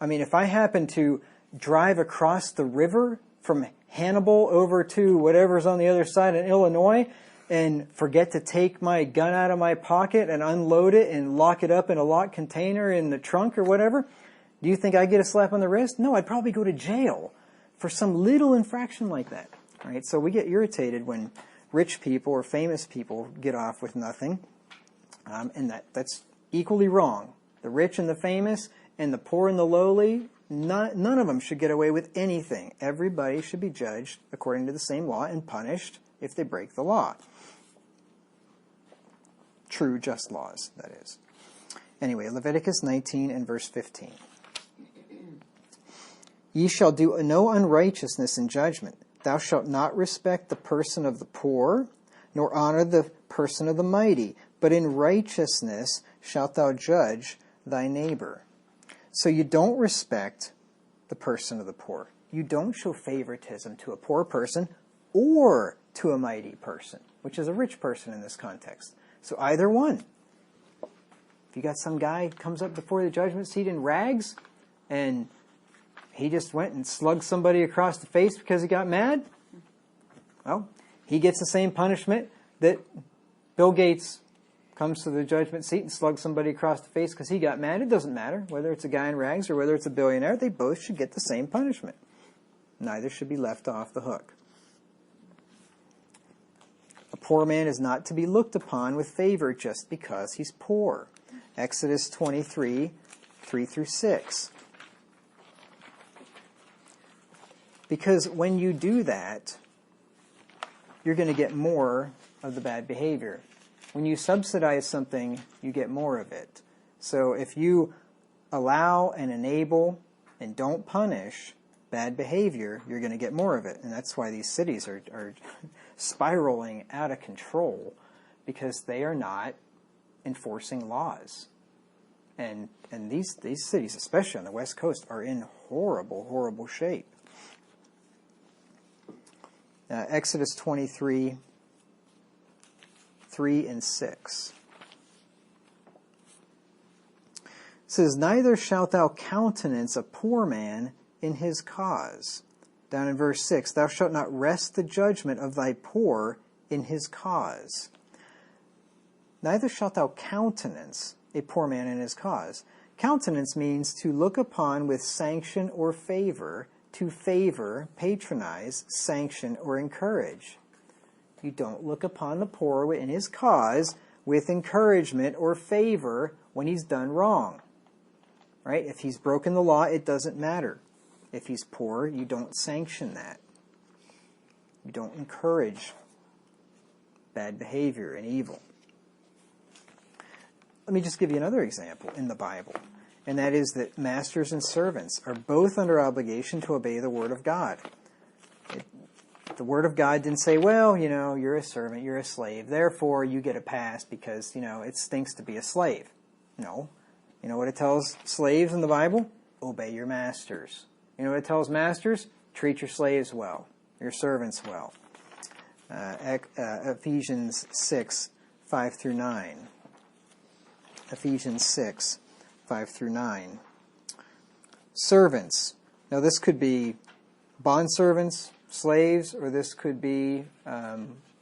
mean, if I happen to drive across the river from Hannibal over to whatever's on the other side in Illinois and forget to take my gun out of my pocket and unload it and lock it up in a locked container in the trunk or whatever, do you think I get a slap on the wrist? No, I'd probably go to jail for some little infraction like that. Right? So we get irritated when rich people or famous people get off with nothing, and that's equally wrong. The rich and the famous and the poor and the lowly, none of them should get away with anything. Everybody should be judged according to the same law and punished if they break the law. True, just laws, that is. Anyway, Leviticus 19 and verse 15. Ye shall do no unrighteousness in judgment. Thou shalt not respect the person of the poor, nor honor the person of the mighty, but in righteousness shalt thou judge thy neighbor. So you don't respect the person of the poor. You don't show favoritism to a poor person or to a mighty person, which is a rich person in this context. So either one. If you got some guy comes up before the judgment seat in rags, and he just went and slugged somebody across the face because he got mad, well, he gets the same punishment that Bill Gates comes to the judgment seat and slugs somebody across the face because he got mad. It doesn't matter whether it's a guy in rags or whether it's a billionaire. They both should get the same punishment. Neither should be left off the hook. A poor man is not to be looked upon with favor just because he's poor. Exodus 23, 3 through 6. Because when you do that, you're going to get more of the bad behavior. When you subsidize something, you get more of it. So if you allow and enable and don't punish bad behavior, you're going to get more of it. And that's why these cities are spiraling out of control, because they are not enforcing laws. And these cities, especially on the West Coast, are in horrible, horrible shape. Exodus 23, 3 and 6. It says, neither shalt thou countenance a poor man in his cause. Down in verse 6, thou shalt not wrest the judgment of thy poor in his cause. Neither shalt thou countenance a poor man in his cause. Countenance means to look upon with sanction or favor, to favor, patronize, sanction, or encourage. You don't look upon the poor in his cause with encouragement or favor when he's done wrong. Right? If he's broken the law, it doesn't matter. If he's poor, you don't sanction that. You don't encourage bad behavior and evil. Let me just give you another example in the Bible, and that is that masters and servants are both under obligation to obey the Word of God. The Word of God didn't say, well, you're a servant, you're a slave, therefore you get a pass because, it stinks to be a slave. No. You know what it tells slaves in the Bible? Obey your masters. You know what it tells masters? Treat your slaves well, your servants well. Ephesians 6, 5 through 9. Ephesians 6, 5 through 9. Servants. Now this could be bondservants, slaves, or this could be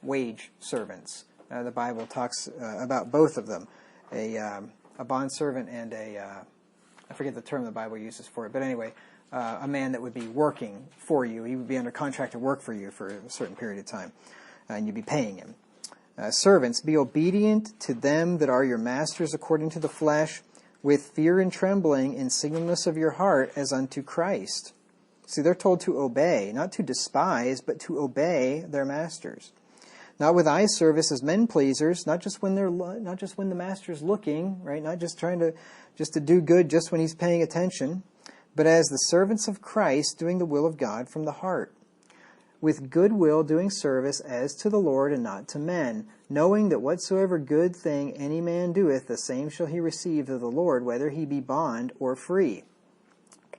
wage servants. The Bible talks about both of them. A bondservant and I forget the term the Bible uses for it, but anyway, a man that would be working for you. He would be under contract to work for you for a certain period of time, and you'd be paying him. Servants, be obedient to them that are your masters according to the flesh, with fear and trembling in singleness of your heart as unto Christ. See, they're told to obey, not to despise, but to obey their masters. Not with eye service as men pleasers, not just when the master's looking, right? Not just trying to do good just when he's paying attention, but as the servants of Christ, doing the will of God from the heart. With good will doing service as to the Lord and not to men, knowing that whatsoever good thing any man doeth, the same shall he receive of the Lord, whether he be bond or free.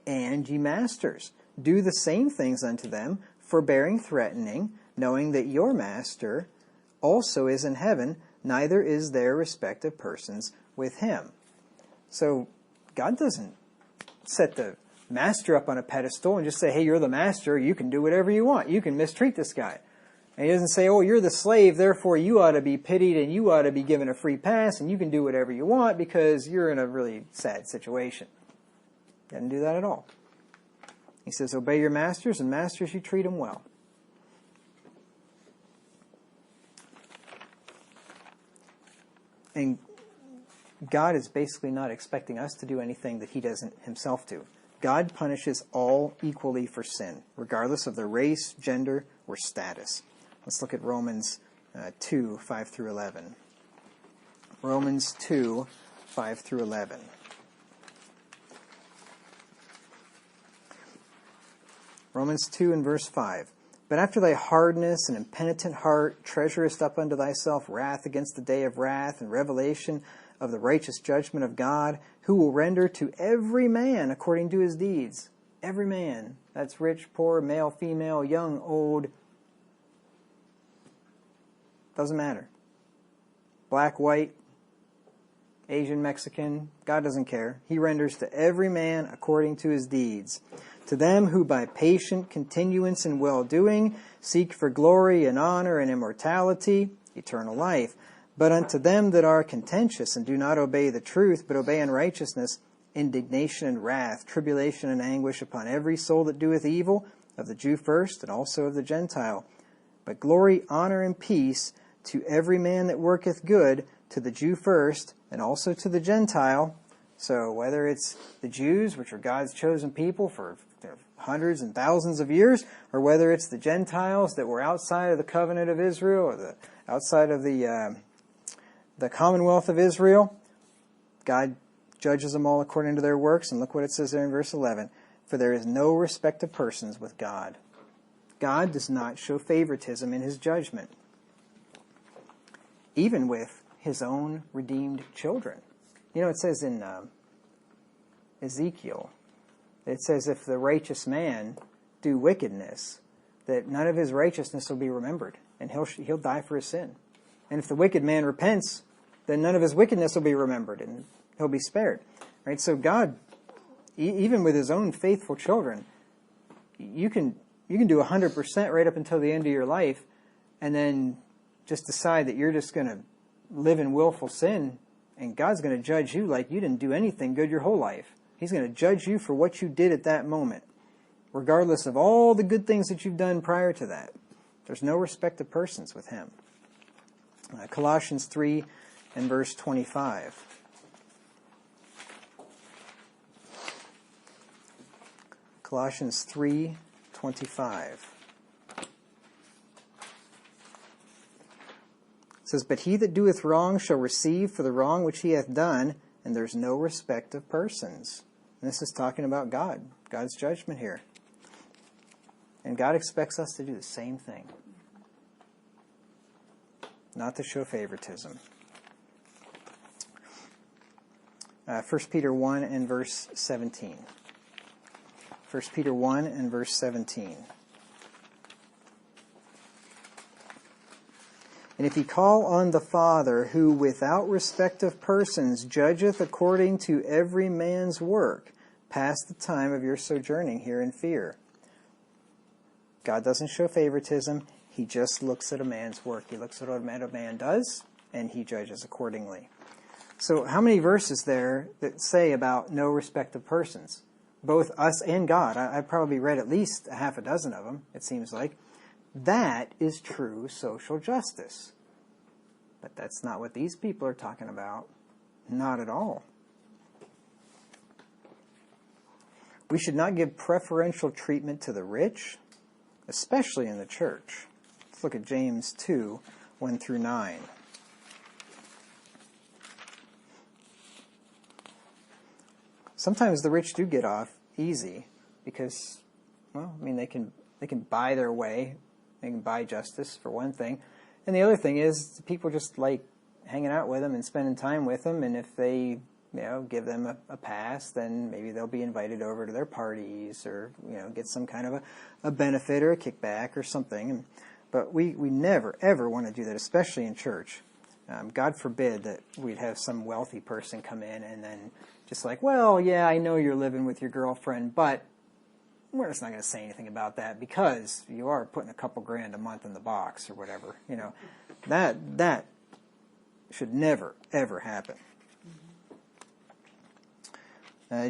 And ye masters, do the same things unto them, forbearing threatening, knowing that your master also is in heaven, neither is there respect of persons with him. So God doesn't set the master up on a pedestal and just say, hey, you're the master, you can do whatever you want. You can mistreat this guy. And he doesn't say, oh, you're the slave, therefore you ought to be pitied and you ought to be given a free pass and you can do whatever you want because you're in a really sad situation. He doesn't do that at all. He says, obey your masters, and masters, you treat them well. And God is basically not expecting us to do anything that he doesn't himself do. God punishes all equally for sin, regardless of their race, gender, or status. Let's look at Romans 2, 5 through 11. Romans 2, 5 through 11. Romans 2 and verse 5. But after thy hardness and impenitent heart treasurest up unto thyself wrath against the day of wrath and revelation of the righteous judgment of God, who will render to every man according to his deeds. Every man. That's rich, poor, male, female, young, old. Doesn't matter. Black, white, Asian, Mexican. God doesn't care. He renders to every man according to his deeds. To them who by patient continuance in well-doing seek for glory and honor and immortality, eternal life. But unto them that are contentious and do not obey the truth, but obey unrighteousness, indignation and wrath, tribulation and anguish upon every soul that doeth evil, of the Jew first, and also of the Gentile. But glory, honor, and peace to every man that worketh good, to the Jew first, and also to the Gentile. So whether it's the Jews, which are God's chosen people for hundreds and thousands of years, or whether it's the Gentiles that were outside of the covenant of Israel, or outside of the commonwealth of Israel, God judges them all according to their works. And look what it says there in verse 11. For there is no respect of persons with God. God does not show favoritism in his judgment, even with his own redeemed children. You know, it says in Ezekiel, it says if the righteous man do wickedness, that none of his righteousness will be remembered, and he'll die for his sin. And if the wicked man repents, then none of his wickedness will be remembered, and he'll be spared. Right? So God, even with his own faithful children, you can do 100% right up until the end of your life, and then just decide that you're just going to live in willful sin, and God's going to judge you like you didn't do anything good your whole life. He's going to judge you for what you did at that moment, regardless of all the good things that you've done prior to that. There's no respect of persons with him. Colossians 3 and verse 25. Colossians 3:25. It says, but he that doeth wrong shall receive for the wrong which he hath done, and there's no respect of persons. And this is talking about God, God's judgment here. And God expects us to do the same thing. Not to show favoritism. 1 Peter 1 and verse 17. 1 Peter 1 and verse 17. And if ye call on the Father, who without respect of persons judgeth according to every man's work, pass the time of your sojourning here in fear. God doesn't show favoritism. He just looks at a man's work. He looks at what a man does, and he judges accordingly. So how many verses there that say about no respect of persons? Both us and God. I've probably read at least a half a dozen of them, it seems like. That is true social justice. But that's not what these people are talking about. Not at all. We should not give preferential treatment to the rich, especially in the church. Let's look at James 2, 1 through 9. Sometimes the rich do get off easy because, well, I mean, they can buy their way. They can buy justice, for one thing. And the other thing is people just like hanging out with them and spending time with them. And if they, give them a pass, then maybe they'll be invited over to their parties or, get some kind of a benefit or a kickback or something. But we never, ever want to do that, especially in church. God forbid that we'd have some wealthy person come in and then just like, well, yeah, I know you're living with your girlfriend, but we're just not going to say anything about that because you are putting a couple grand a month in the box or whatever. That should never, ever happen.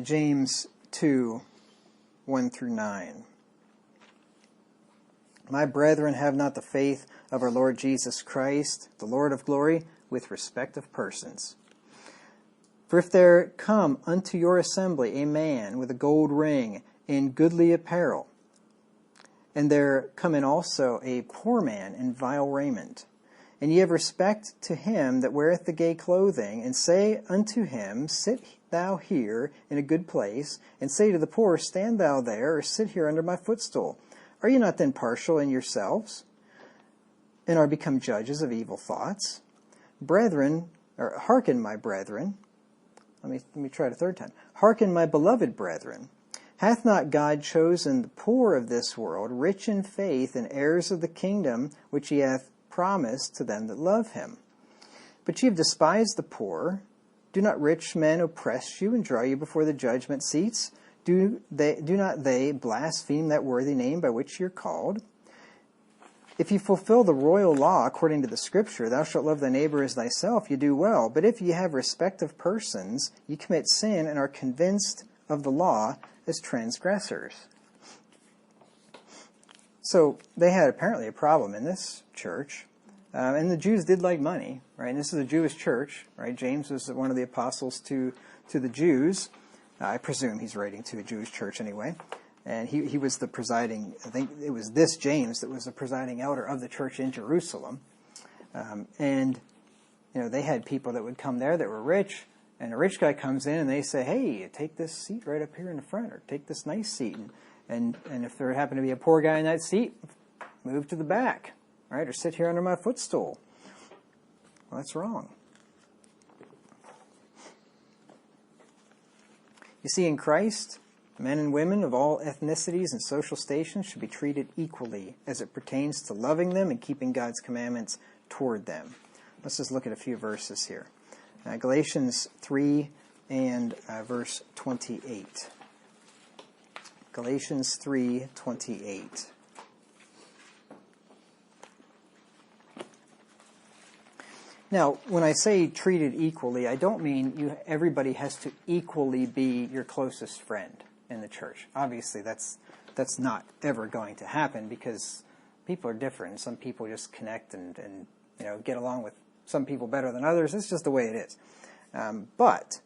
James 2, 1 through 9. My brethren, have not the faith of our Lord Jesus Christ, the Lord of glory, with respect of persons. For if there come unto your assembly a man with a gold ring in goodly apparel, and there come in also a poor man in vile raiment, and ye have respect to him that weareth the gay clothing, and say unto him, sit thou here in a good place, and say to the poor, stand thou there, or sit here under my footstool. Are ye not then partial in yourselves, and are become judges of evil thoughts? Brethren, or hearken, my brethren. Let me try it a third time. Hearken, my beloved brethren. Hath not God chosen the poor of this world, rich in faith, and heirs of the kingdom, which he hath promised to them that love him? But ye have despised the poor. Do not rich men oppress you and draw you before the judgment seats? Do not they blaspheme that worthy name by which you are called? If you fulfill the royal law according to the Scripture, thou shalt love thy neighbor as thyself, you do well. But if ye have respect of persons, ye commit sin and are convinced of the law as transgressors. So they had apparently a problem in this church. And the Jews did like money, right? And this is a Jewish church, right? James was one of the apostles to the Jews. I presume he's writing to a Jewish church anyway. And he was the presiding, I think it was this James that was the presiding elder of the church in Jerusalem. And they had people that would come there that were rich, and a rich guy comes in and they say, hey, take this seat right up here in the front, or take this nice seat. And if there happened to be a poor guy in that seat, move to the back, right? Or sit here under my footstool. Well, that's wrong. You see, in Christ, men and women of all ethnicities and social stations should be treated equally as it pertains to loving them and keeping God's commandments toward them. Let's just look at a few verses here. Galatians 3 and verse 28. Galatians 3:28. Now, when I say treated equally, I don't mean everybody has to equally be your closest friend in the church. Obviously, that's not ever going to happen because people are different. Some people just connect and get along with some people better than others. It's just the way it is. But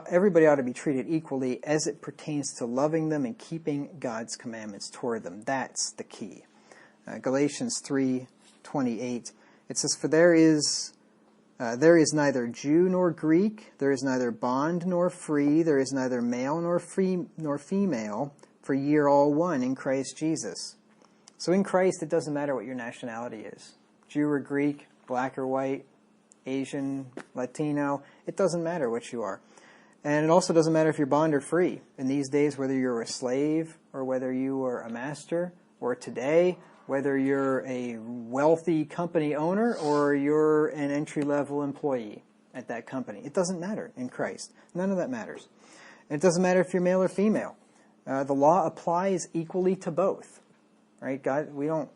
everybody ought to be treated equally as it pertains to loving them and keeping God's commandments toward them. That's the key. Galatians 3:28. It says, "For there is neither Jew nor Greek, there is neither bond nor free, there is neither male nor female, for ye are all one in Christ Jesus. So in Christ, it doesn't matter what your nationality is. Jew or Greek, black or white, Asian, Latino, it doesn't matter what you are. And it also doesn't matter if you're bond or free. In these days, whether you're a slave or whether you are a master, or today, whether you're a wealthy company owner or you're an entry-level employee at that company. It doesn't matter in Christ. None of that matters. And it doesn't matter if you're male or female. The law applies equally to both. Right? God, we don't,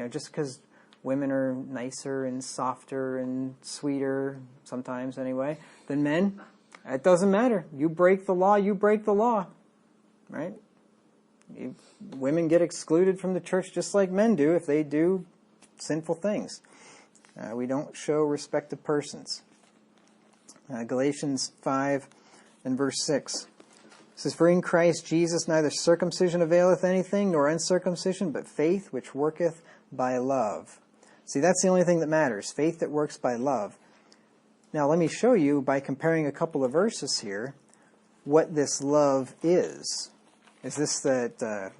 just because women are nicer and softer and sweeter, sometimes anyway, than men, it doesn't matter. You break the law, you break the law. Right? Women get excluded from the church just like men do if they do sinful things. We don't show respect to persons. Galatians 5 and verse 6 says, "For in Christ Jesus neither circumcision availeth anything, nor uncircumcision, but faith which worketh by love." See, that's the only thing that matters, faith that works by love. Now let me show you, by comparing a couple of verses here, what this love is. Is this that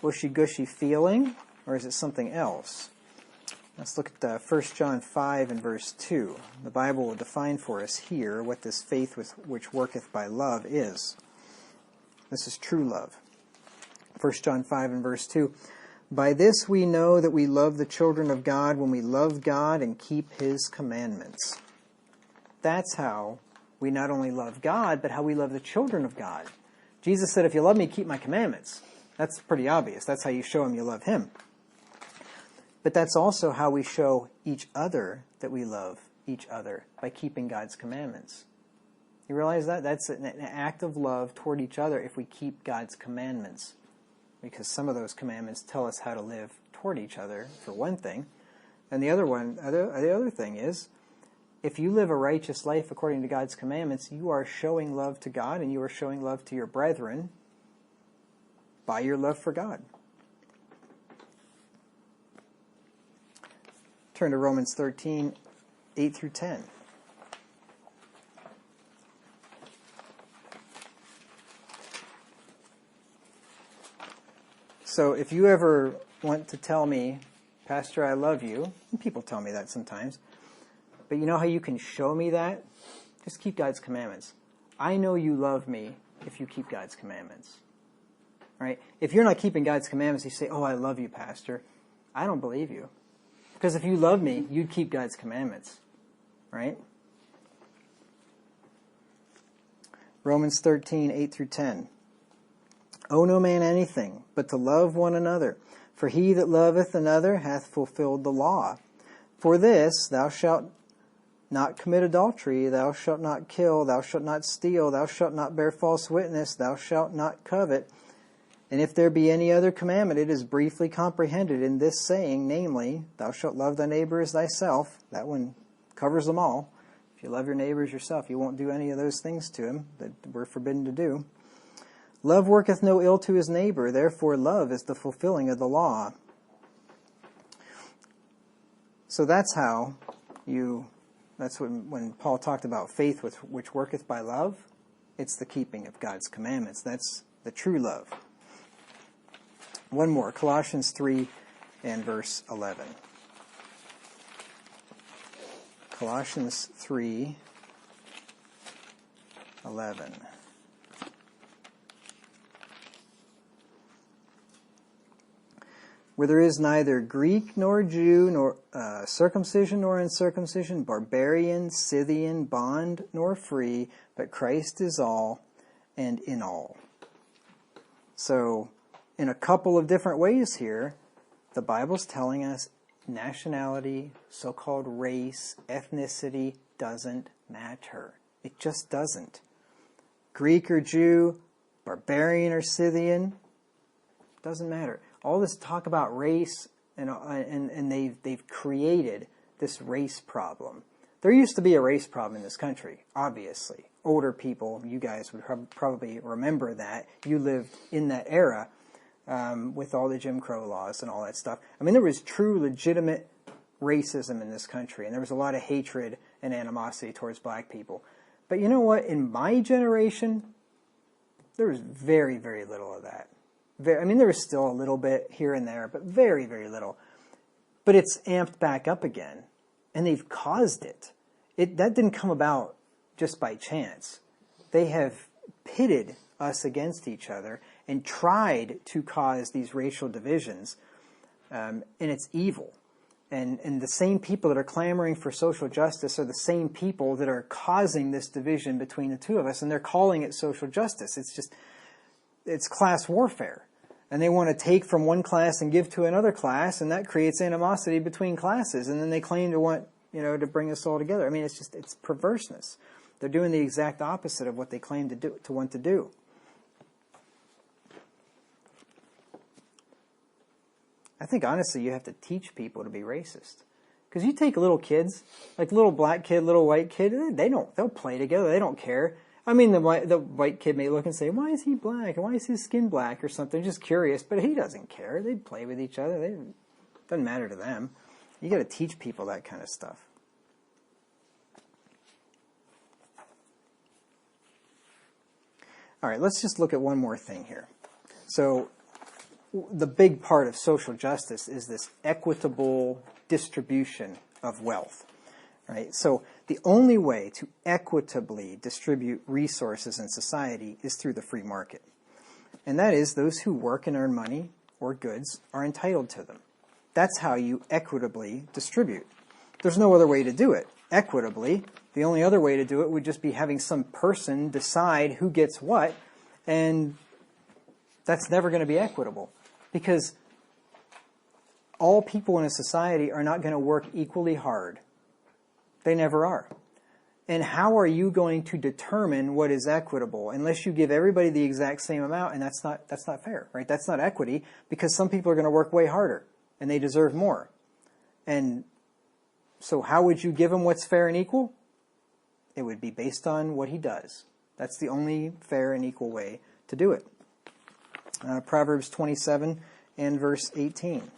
gushy-gushy feeling, or is it something else? Let's look at 1 John 5 and verse 2. The Bible will define for us here what this faith which worketh by love is. This is true love. 1 John 5 and verse 2. "By this we know that we love the children of God, when we love God and keep His commandments." That's how we not only love God, but how we love the children of God. Jesus said, "If you love me, keep my commandments." That's pretty obvious. That's how you show Him you love Him. But that's also how we show each other that we love each other, by keeping God's commandments. You realize that? That's an act of love toward each other if we keep God's commandments. Because some of those commandments tell us how to live toward each other, for one thing. And the other thing is, if you live a righteous life according to God's commandments, you are showing love to God and you are showing love to your brethren by your love for God. Turn to Romans 13, 8 through 10. So if you ever want to tell me, "Pastor, I love you," and people tell me that sometimes, but you know how you can show me that? Just keep God's commandments. I know you love me if you keep God's commandments. Right? If you're not keeping God's commandments, you say, "Oh, I love you, Pastor." I don't believe you. Because if you love me, you'd keep God's commandments. Right? Romans 13, 8 through 10. "Owe no man anything, but to love one another. For he that loveth another hath fulfilled the law. For this, thou shalt not commit adultery, thou shalt not kill, thou shalt not steal, thou shalt not bear false witness, thou shalt not covet. And if there be any other commandment, it is briefly comprehended in this saying, namely, thou shalt love thy neighbor as thyself." That one covers them all. If you love your neighbor as yourself, you won't do any of those things to him that we're forbidden to do. "Love worketh no ill to his neighbor, therefore love is the fulfilling of the law." So that's how that's when Paul talked about faith which worketh by love, it's the keeping of God's commandments. That's the true love. One more, Colossians 3 and verse 11. Colossians 3, 11. "Where there is neither Greek nor Jew, nor circumcision nor uncircumcision, barbarian, Scythian, bond nor free, but Christ is all and in all." So, in a couple of different ways here, the Bible's telling us nationality, so-called race, ethnicity doesn't matter. It just doesn't. Greek or Jew, barbarian or Scythian, doesn't matter. All this talk about race, and they've created this race problem. There used to be a race problem in this country, obviously. Older people, you guys would probably remember that. You lived in that era with all the Jim Crow laws and all that stuff. I mean, there was true, legitimate racism in this country, and there was a lot of hatred and animosity towards black people. But you know what? In my generation, there was very, very little of that. I mean, there was still a little bit here and there, but very, very little. But it's amped back up again, and they've caused it. That didn't come about just by chance. They have pitted us against each other and tried to cause these racial divisions, and it's evil. And the same people that are clamoring for social justice are the same people that are causing this division between the two of us, and they're calling it social justice. It's class warfare. And they want to take from one class and give to another class, and that creates animosity between classes, and then they claim to want, to bring us all together. I mean, it's perverseness. They're doing the exact opposite of what they claim to want to do. I think, honestly, you have to teach people to be racist. Because you take little kids, like little black kid, little white kid, they'll play together. They don't care. I mean, the white kid may look and say, why is he black? Why is his skin black or something? Just curious, but he doesn't care. They play with each other. It doesn't matter to them. You got to teach people that kind of stuff. All right, let's just look at one more thing here. So the big part of social justice is this equitable distribution of wealth, right? So the only way to equitably distribute resources in society is through the free market. And that is, those who work and earn money or goods are entitled to them. That's how you equitably distribute. There's no other way to do it. Equitably, the only other way to do it would just be having some person decide who gets what, and that's never going to be equitable. Because all people in a society are not going to work equally hard. They never are. And how are you going to determine what is equitable unless you give everybody the exact same amount? And that's not fair, right? That's not equity, because some people are going to work way harder and they deserve more. And so how would you give them what's fair and equal? It would be based on what he does. That's the only fair and equal way to do it. Proverbs 27 and verse 18.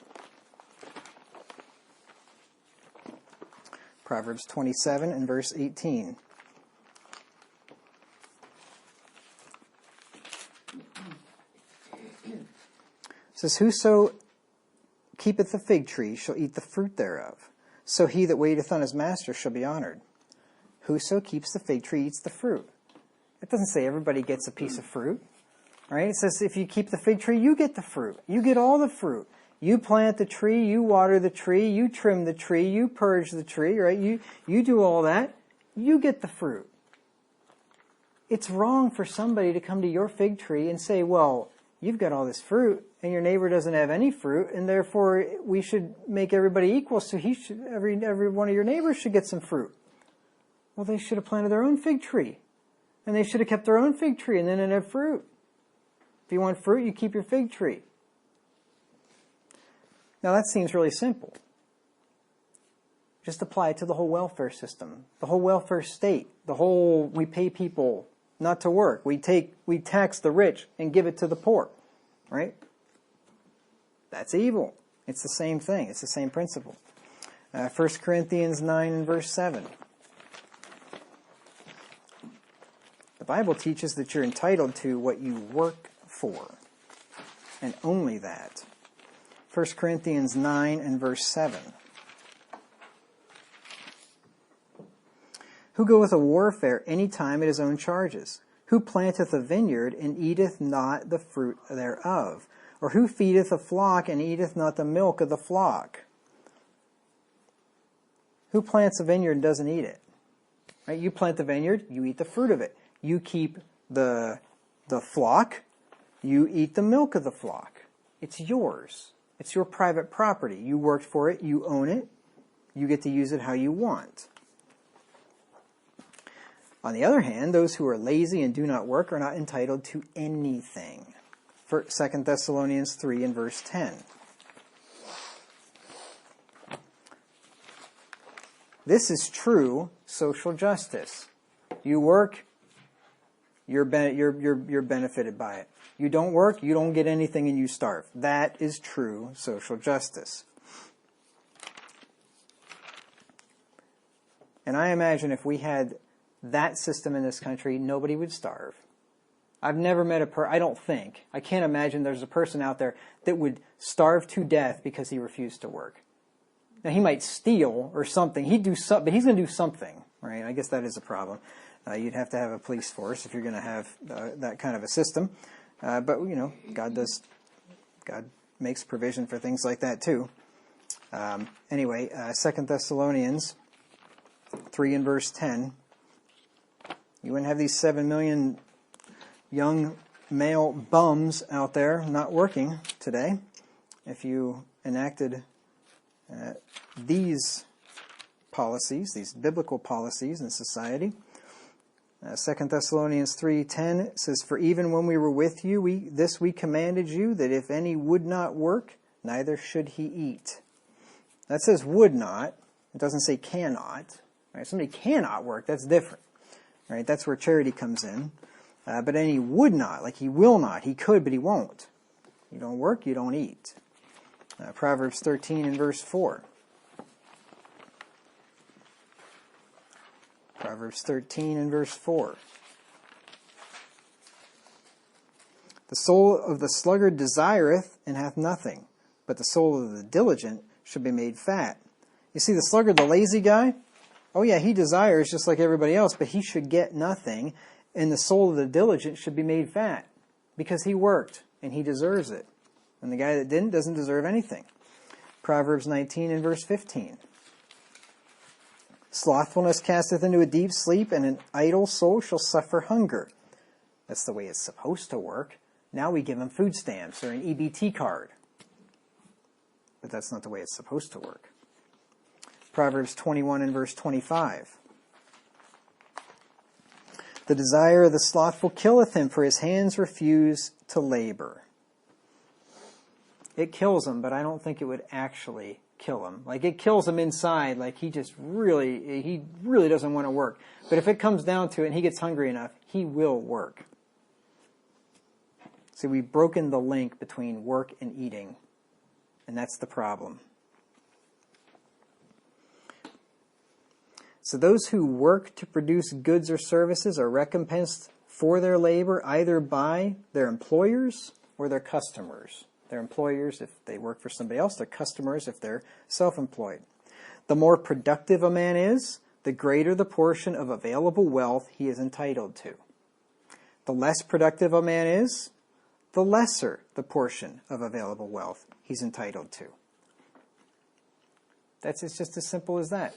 Proverbs 27 and verse 18. It says, whoso keepeth the fig tree shall eat the fruit thereof. So he that waiteth on his master shall be honored. Whoso keeps the fig tree eats the fruit. It doesn't say everybody gets a piece of fruit. Right? It says if you keep the fig tree, you get the fruit. You get all the fruit. You plant the tree, you water the tree, you trim the tree, you purge the tree, right? You do all that. You get the fruit. It's wrong for somebody to come to your fig tree and say, well, you've got all this fruit and your neighbor doesn't have any fruit, and therefore we should make everybody equal, so every one of your neighbors should get some fruit. Well, they should have planted their own fig tree. And they should have kept their own fig tree, and then it'd have fruit. If you want fruit, you keep your fig tree. Now that seems really simple. Just apply it to the whole welfare system, the whole welfare state, we pay people not to work. We tax the rich and give it to the poor, right? That's evil. It's the same thing. It's the same principle. 1 Corinthians 9 and verse 7. The Bible teaches that you're entitled to what you work for, and only that. 1 Corinthians 9 and verse 7. Who goeth a warfare any time at his own charges? Who planteth a vineyard and eateth not the fruit thereof? Or who feedeth a flock and eateth not the milk of the flock? Who plants a vineyard and doesn't eat it? Right? You plant the vineyard, you eat the fruit of it. You keep the flock, you eat the milk of the flock. It's yours. It's your private property. You worked for it, you own it, you get to use it how you want. On the other hand, those who are lazy and do not work are not entitled to anything. 2 Thessalonians 3 and verse 10. This is true social justice. You work, you're benefited by it. You don't work, you don't get anything, and you starve. That is true social justice. And I imagine if we had that system in this country, nobody would starve. I've never met I can't imagine there's a person out there that would starve to death because he refused to work. Now, he might steal or something. He'd do something, but he's going to do something, right? I guess that is a problem. You'd have to have a police force if you're going to have that kind of a system. But, God makes provision for things like that too. Anyway, 2 Thessalonians 3 and verse 10. You wouldn't have these 7 million young male bums out there not working today if you enacted these policies, these biblical policies in society. 2 Thessalonians 3:10 says, "For even when we were with you, we commanded you, that if any would not work, neither should he eat." That says would not. It doesn't say cannot. Right? Somebody cannot work, that's different. Right? That's where charity comes in. But any would not, like he will not. He could, but he won't. You don't work, you don't eat. Proverbs 13 and verse 4. Proverbs 13 and verse 4. "The soul of the sluggard desireth, and hath nothing, but the soul of the diligent should be made fat." You see, the sluggard, the lazy guy, oh yeah, he desires just like everybody else, but he should get nothing, and the soul of the diligent should be made fat, because he worked, and he deserves it. And the guy that didn't doesn't deserve anything. Proverbs 19 and verse 15. "Slothfulness casteth into a deep sleep, and an idle soul shall suffer hunger." That's the way it's supposed to work. Now we give them food stamps or an EBT card. But that's not the way it's supposed to work. Proverbs 21 and verse 25. "The desire of the slothful killeth him, for his hands refuse to labor." It kills him, but I don't think it would actually kill him. Like, it kills him inside, like he really doesn't want to work. But if it comes down to it and he gets hungry enough, he will work. See, we've broken the link between work and eating, and that's the problem. So those who work to produce goods or services are recompensed for their labor either by their employers or their customers. Their employers if they work for somebody else, their customers if they're self-employed. The more productive a man is, the greater the portion of available wealth he is entitled to. The less productive a man is, the lesser the portion of available wealth he's entitled to. It's just as simple as that.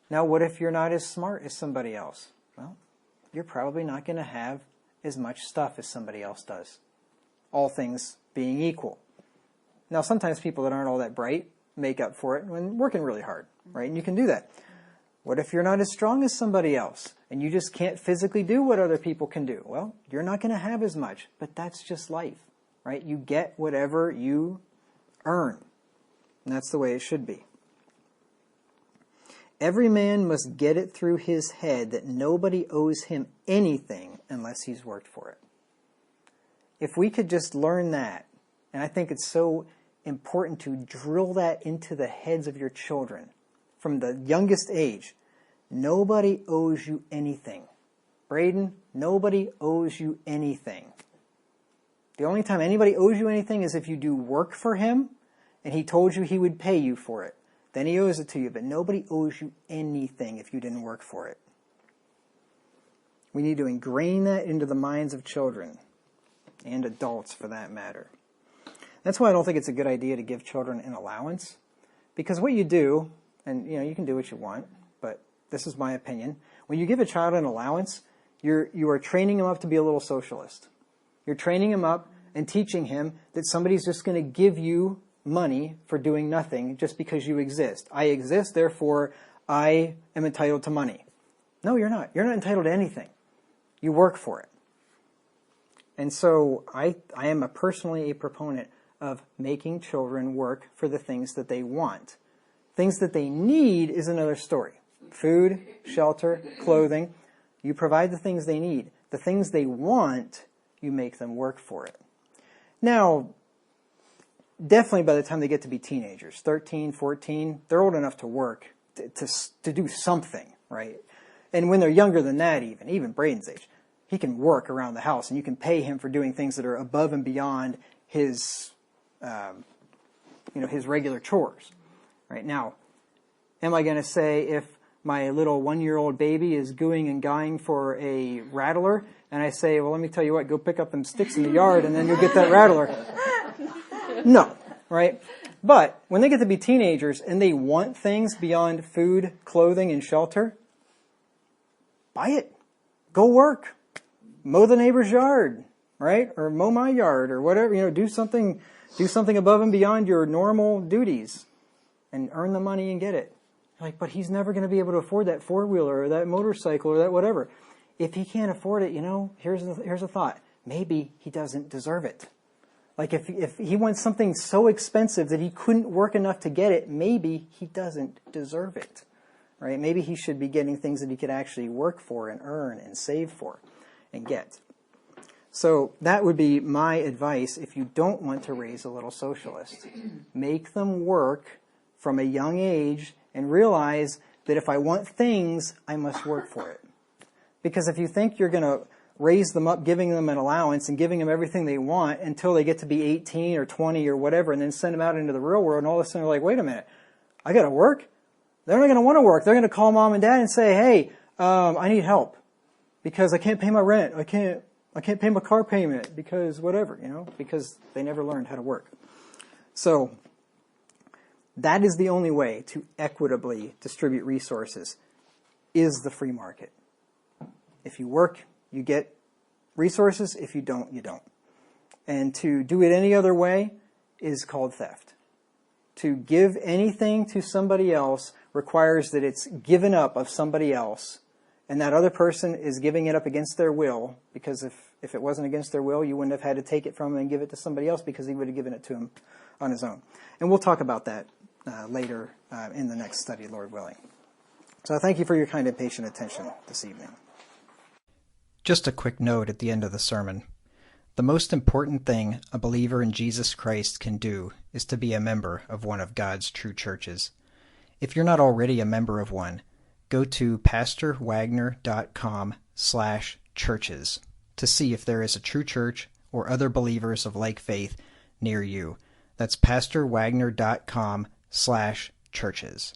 Now, what if you're not as smart as somebody else? Well, you're probably not going to have as much stuff as somebody else does. All things being equal. Now, sometimes people that aren't all that bright make up for it when working really hard, right? And you can do that. What if you're not as strong as somebody else and you just can't physically do what other people can do? Well, you're not going to have as much, but that's just life, right? You get whatever you earn, and that's the way it should be. Every man must get it through his head that nobody owes him anything unless he's worked for it. If we could just learn that, and I think it's so important to drill that into the heads of your children from the youngest age. Nobody owes you anything. Braden, nobody owes you anything. The only time anybody owes you anything is if you do work for him and he told you he would pay you for it. Then he owes it to you, but nobody owes you anything if you didn't work for it. We need to ingrain that into the minds of children. And adults, for that matter. That's why I don't think it's a good idea to give children an allowance. Because what you do, and you can do what you want, but this is my opinion. When you give a child an allowance, you are training him up to be a little socialist. You're training him up and teaching him that somebody's just going to give you money for doing nothing just because you exist. I exist, therefore I am entitled to money. No, you're not. You're not entitled to anything. You work for it. And so I am personally a proponent of making children work for the things that they want. Things that they need is another story. Food, shelter, clothing. You provide the things they need. The things they want, you make them work for it. Now, definitely by the time they get to be teenagers, 13, 14, they're old enough to work, to do something, right? And when they're younger than that even Braden's age, he can work around the house, and you can pay him for doing things that are above and beyond his, his regular chores. Right now, am I going to say if my little 1-year-old baby is gooing and guying for a rattler, and I say, well, let me tell you what, go pick up them sticks in the yard, and then you'll get that rattler? No, right? But when they get to be teenagers and they want things beyond food, clothing, and shelter, buy it. Go work. Mow the neighbor's yard, right? Or mow my yard or whatever. Do something above and beyond your normal duties and earn the money and get it. Like, but he's never going to be able to afford that 4-wheeler or that motorcycle or that whatever. If he can't afford it, here's a thought. Maybe he doesn't deserve it. Like if he wants something so expensive that he couldn't work enough to get it, maybe he doesn't deserve it, right? Maybe he should be getting things that he could actually work for and earn and save for and get. So that would be my advice if you don't want to raise a little socialist. Make them work from a young age and realize that if I want things, I must work for it. Because if you think you're going to raise them up, giving them an allowance and giving them everything they want until they get to be 18 or 20 or whatever, and then send them out into the real world, and all of a sudden they're like, wait a minute, I got to work? They're not going to want to work. They're going to call mom and dad and say, hey, I need help because I can't pay my rent. I can't pay my car payment because whatever, because they never learned how to work. So that is the only way to equitably distribute resources, is the free market. If you work, you get resources. If you don't, you don't. And to do it any other way is called theft. To give anything to somebody else requires that it's given up of somebody else, and that other person is giving it up against their will, because if it wasn't against their will, you wouldn't have had to take it from them and give it to somebody else because he would have given it to him on his own. And we'll talk about that later in the next study, Lord willing. So I thank you for your kind and patient attention this evening. Just a quick note at the end of the sermon. The most important thing a believer in Jesus Christ can do is to be a member of one of God's true churches. If you're not already a member of one, go to pastorwagner.com/churches to see if there is a true church or other believers of like faith near you. That's pastorwagner.com/churches.